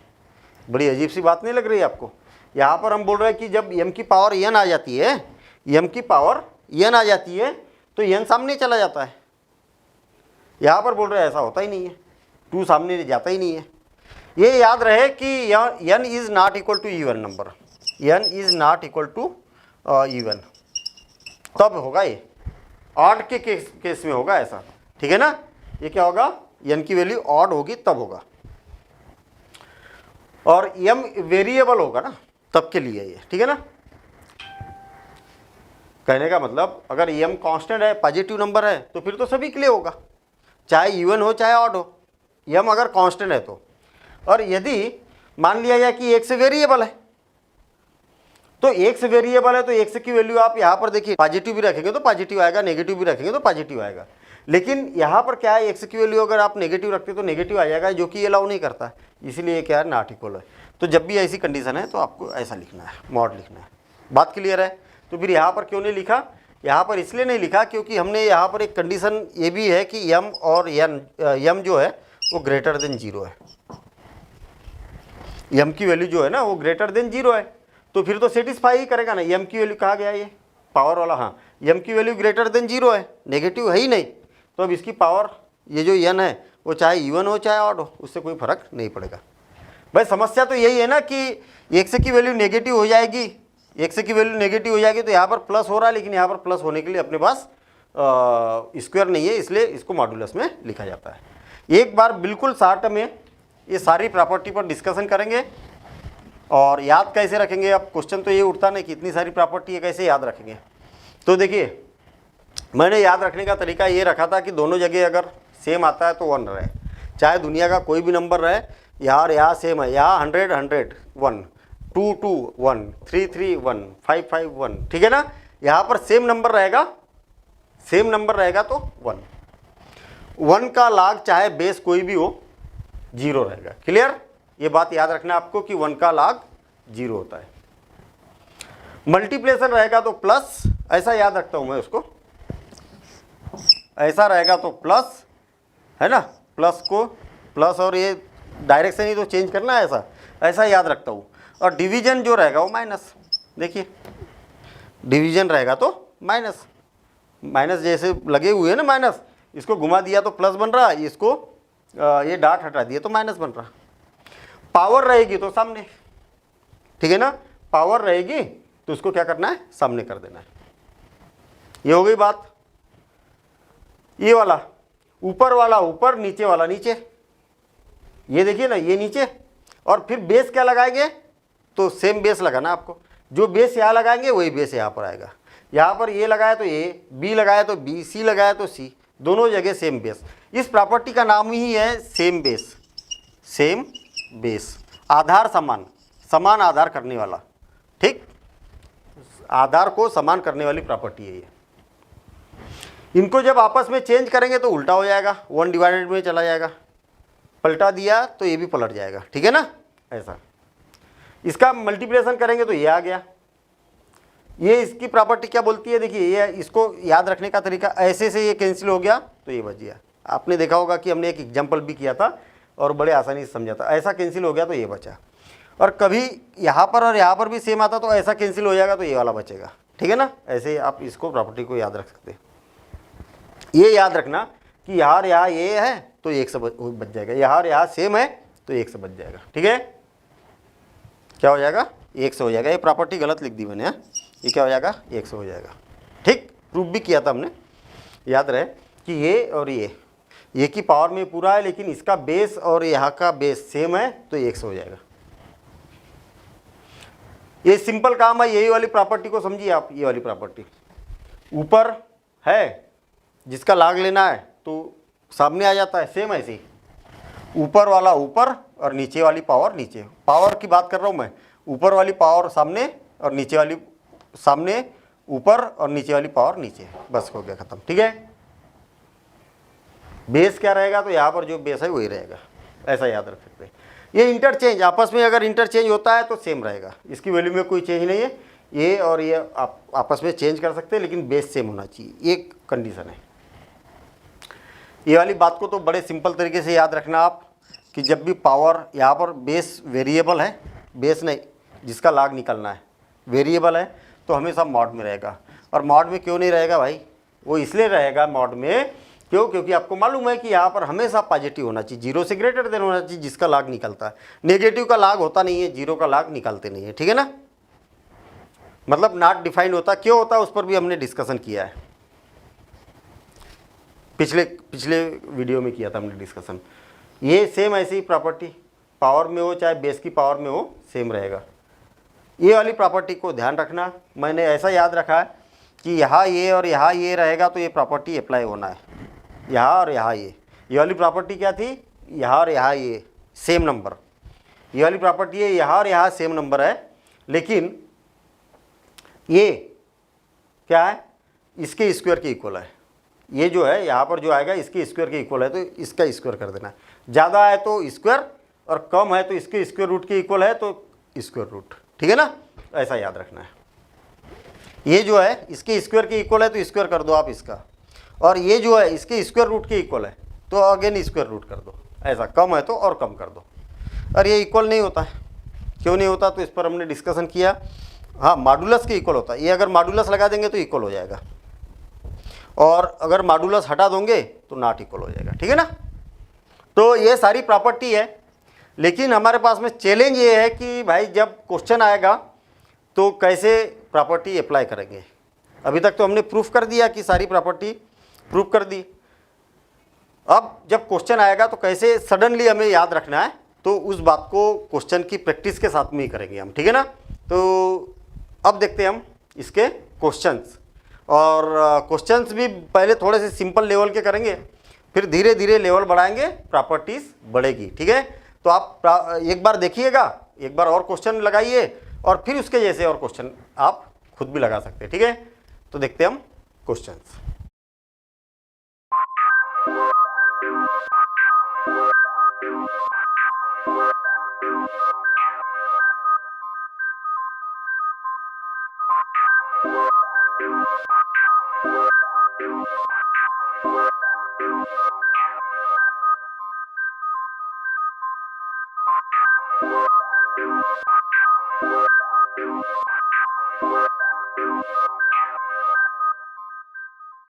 बड़ी अजीब सी बात नहीं लग रही है आपको? यहाँ पर हम बोल रहे हैं कि जब m की पावर n आ जाती है, m की पावर n आ जाती है तो n सामने चला जाता है। यहाँ पर बोल रहे हैं ऐसा होता ही नहीं है, 2 सामने जाता ही नहीं है। ये याद रहे कि n is not equal to even number, n is not equal to even, तब होगा ये ऑड के केस में होगा ऐसा, ठीक है ना। ये क्या होगा, n की वैल्यू ऑड होगी तब होगा, और m वेरिएबल होगा ना तब के लिए ये, ठीक है ना। कहने का मतलब अगर m कांस्टेंट है, पॉजिटिव नंबर है, तो फिर तो सभी के लिए होगा, चाहे इवन हो चाहे ऑड हो, m अगर कांस्टेंट है तो। और यदि मान लिया जाए कि x वेरिएबल है, तो x वेरिएबल है तो x की वैल्यू आप यहाँ पर देखिए, पॉजिटिव भी रखेंगे तो पॉजिटिव आएगा, नेगेटिव भी रखेंगे तो पॉजिटिव आएगा। लेकिन यहाँ पर क्या है, x की वैल्यू अगर आप नेगेटिव रखते तो नेगेटिव आ जाएगा, जो कि अलाउ नहीं करता, इसीलिए क्या है नॉट इक्वल है। तो जब भी ऐसी कंडीशन है तो आपको ऐसा लिखना है, मॉड लिखना है। बात क्लियर है? तो फिर यहाँ पर क्यों नहीं लिखा यहाँ पर इसलिए नहीं लिखा क्योंकि हमने यहाँ पर एक कंडीशन ये भी है कि यम और यम जो है वो ग्रेटर देन 0 है। यम की वैल्यू जो है ना वो ग्रेटर देन 0 है, तो फिर तो सेटिस्फाई ही करेगा ना। यम की वैल्यू कहा गया ये पावर वाला, हाँ यम की वैल्यू ग्रेटर देन 0 है, नेगेटिव है ही नहीं, तो अब इसकी पावर ये जो यन है वो चाहे इवन हो चाहे ऑड हो, उससे कोई फर्क नहीं पड़ेगा। भाई समस्या तो यही है ना कि एक्स की वैल्यू नेगेटिव हो जाएगी, एक्स की वैल्यू नेगेटिव हो जाएगी तो यहाँ पर प्लस हो रहा है, लेकिन यहाँ पर प्लस होने के लिए अपने पास स्क्वायर नहीं है, इसलिए इसको मॉड्यूलस में लिखा जाता है। एक बार बिल्कुल शॉर्ट में ये सारी प्रॉपर्टी पर डिस्कशन करेंगे और याद कैसे रखेंगे। अब क्वेश्चन तो ये उठता नहीं कि इतनी सारी प्रॉपर्टी है कैसे याद रखेंगे। तो देखिए मैंने याद रखने का तरीका ये रखा था कि दोनों जगह अगर सेम आता है तो 1 रहे, चाहे दुनिया का कोई भी नंबर रहे, यहाँ सेम है, यहाँ 100 100 1, 2 2 1, 3 3 1, 5 5 1, ठीक है ना। यहाँ पर सेम नंबर रहेगा, सेम नंबर रहेगा तो 1 का लाग चाहे बेस कोई भी हो 0 रहेगा। क्लियर, ये बात याद रखना आपको कि 1 का लाग 0 होता है। मल्टीप्लेशन रहेगा तो प्लस, ऐसा याद रखता हूँ मैं उसको, ऐसा रहेगा तो प्लस है ना, प्लस को प्लस और ये डायरेक्शन ही तो चेंज करना है, ऐसा याद रखता हूँ। और डिवीजन जो रहेगा वो माइनस, देखिए डिवीजन रहेगा तो माइनस, माइनस जैसे लगे हुए हैं ना माइनस, इसको घुमा दिया तो प्लस बन रहा, इसको ये डॉट हटा दिया तो माइनस बन रहा। पावर रहेगी तो सामने, ठीक है ना, पावर रहेगी तो उसको क्या करना है, सामने कर देना है। ये हो गई बात। ये वाला ऊपर वाला ऊपर, नीचे वाला नीचे, ये देखिए ना ये नीचे, और फिर बेस क्या लगाएंगे तो सेम बेस लगाना आपको, जो बेस यहाँ लगाएंगे वही बेस यहाँ पर आएगा। यहाँ पर ये लगाया तो ए, बी लगाया तो बी, सी लगाया तो सी, दोनों जगह सेम बेस। इस प्रॉपर्टी का नाम ही है सेम बेस, सेम बेस, आधार समान, समान आधार करने वाला, ठीक, आधार को समान करने वाली प्रॉपर्टी है ये। इनको जब आपस में चेंज करेंगे तो उल्टा हो जाएगा, 1 डिवाइडेड में चला जाएगा, पलटा दिया तो ये भी पलट जाएगा, ठीक है ना, ऐसा। इसका मल्टीप्लिकेशन करेंगे तो ये आ गया। ये इसकी प्रॉपर्टी क्या बोलती है, देखिए ये, इसको याद रखने का तरीका ऐसे से ये कैंसिल हो गया तो ये बच गया। आपने देखा होगा कि हमने एक एग्जाम्पल भी किया था और बड़े आसानी से समझा था, ऐसा कैंसिल हो गया तो ये बचा। और कभी यहाँ पर और यहाँ पर भी सेम आता तो ऐसा कैंसिल हो जाएगा तो ये वाला बचेगा, ठीक है ना। ऐसे आप इसको प्रॉपर्टी को याद रख सकते हैं। ये याद रखना कि यहाँ ये है तो 1 से बच जाएगा, यहाँ सेम है तो 1 से बच जाएगा, ठीक है। क्या हो जाएगा, 1 से हो जाएगा। ये प्रॉपर्टी गलत लिख दी मैंने, ये क्या हो जाएगा, 1 से हो जाएगा, ठीक। प्रूफ भी किया था हमने, याद रहे कि ये और ये की पावर में पूरा है, लेकिन इसका बेस और यहाँ का बेस सेम है तो 1 से हो जाएगा। ये सिंपल काम है, यही वाली प्रॉपर्टी को समझिए आप। ये वाली प्रॉपर्टी ऊपर है, जिसका लाग लेना है तो सामने आ जाता है, सेम ऐसे ही, ऊपर वाला ऊपर और नीचे वाली पावर नीचे। पावर की बात कर रहा हूँ मैं, ऊपर वाली पावर सामने और नीचे वाली सामने, ऊपर और नीचे वाली पावर नीचे, बस हो गया खत्म, ठीक है। बेस क्या रहेगा तो यहाँ पर जो बेस है वही रहेगा, ऐसा याद रख सकते हैं। ये इंटरचेंज, आपस में अगर इंटरचेंज होता है तो सेम रहेगा, इसकी वैल्यू में कोई चेंज नहीं है। ये और ये आप आपस में चेंज कर सकते हैं, लेकिन बेस सेम होना चाहिए, ये कंडीशन है। ये वाली बात को तो बड़े सिंपल तरीके से याद रखना आप कि जब भी पावर, यहाँ पर बेस वेरिएबल है, बेस नहीं जिसका लाग निकलना है वेरिएबल है, तो हमेशा मॉड में रहेगा। और मॉड में क्यों नहीं रहेगा भाई, वो इसलिए रहेगा मॉड में क्योंकि आपको मालूम है कि यहाँ पर हमेशा पॉजिटिव होना चाहिए, 0 से ग्रेटर देन होना चाहिए जिसका लाग निकलता है। नेगेटिव का लाग होता नहीं है, 0 का लाग निकालते नहीं है, ठीक है ना, मतलब नॉट डिफाइंड होता। क्यों होता है उस पर भी हमने डिस्कशन किया है, पिछले वीडियो में किया था हमने डिस्कशन। ये सेम ऐसी ही प्रॉपर्टी, पावर में हो चाहे बेस की पावर में हो, सेम रहेगा। ये वाली प्रॉपर्टी को ध्यान रखना, मैंने ऐसा याद रखा है कि यहाँ ये और यहाँ ये रहेगा तो ये प्रॉपर्टी अप्लाई होना है, यहाँ और यहाँ ये वाली प्रॉपर्टी क्या थी, यहाँ और यहाँ ये सेम नंबर, ये वाली प्रॉपर्टी है, यहाँ और यहाँ सेम नंबर है, लेकिन ये क्या है, इसके स्क्वायर के इक्वल है। ये जो है यहाँ पर जो आएगा इसके स्क्वायर के इक्वल है तो इसका स्क्वायर कर देना है, ज़्यादा है तो स्क्वायर और कम है तो इसके स्क्वायर रूट के इक्वल है तो स्क्वायर रूट, ठीक है ना, ऐसा याद रखना है। ये जो है इसके स्क्वायर के इक्वल है तो स्क्वायर कर दो आप इसका, और ये जो है इसके स्क्वायर रूट के इक्वल है तो अगेन स्क्वायर रूट कर दो, ऐसा कम है तो और कम कर दो। और ये इक्वल नहीं होता है, क्यों नहीं होता तो इस पर हमने डिस्कशन किया। हाँ, मॉडुलस के इक्वल होता है, ये अगर मॉडुलस लगा देंगे तो इक्वल हो जाएगा, और अगर मॉडुलस हटा दोगे तो नॉट इक्वल हो जाएगा, ठीक है ना। तो ये सारी प्रॉपर्टी है, लेकिन हमारे पास में चैलेंज ये है कि भाई जब क्वेश्चन आएगा तो कैसे प्रॉपर्टी अप्लाई करेंगे। अभी तक तो हमने प्रूफ कर दिया कि सारी प्रॉपर्टी प्रूफ कर दी, अब जब क्वेश्चन आएगा तो कैसे सडनली हमें याद रखना है, तो उस बात को क्वेश्चन की प्रैक्टिस के साथ में ही करेंगे हम, ठीक है ना। तो अब देखते हैं हम इसके क्वेश्चंस, और क्वेश्चंस भी पहले थोड़े से सिंपल लेवल के करेंगे, फिर धीरे धीरे लेवल बढ़ाएंगे, प्रॉपर्टीज़ बढ़ेगी, ठीक है। तो आप एक बार देखिएगा, एक बार और क्वेश्चन लगाइए, और फिर उसके जैसे और क्वेश्चन आप खुद भी लगा सकते हैं, ठीक है। तो देखते हैं हम क्वेश्चंस।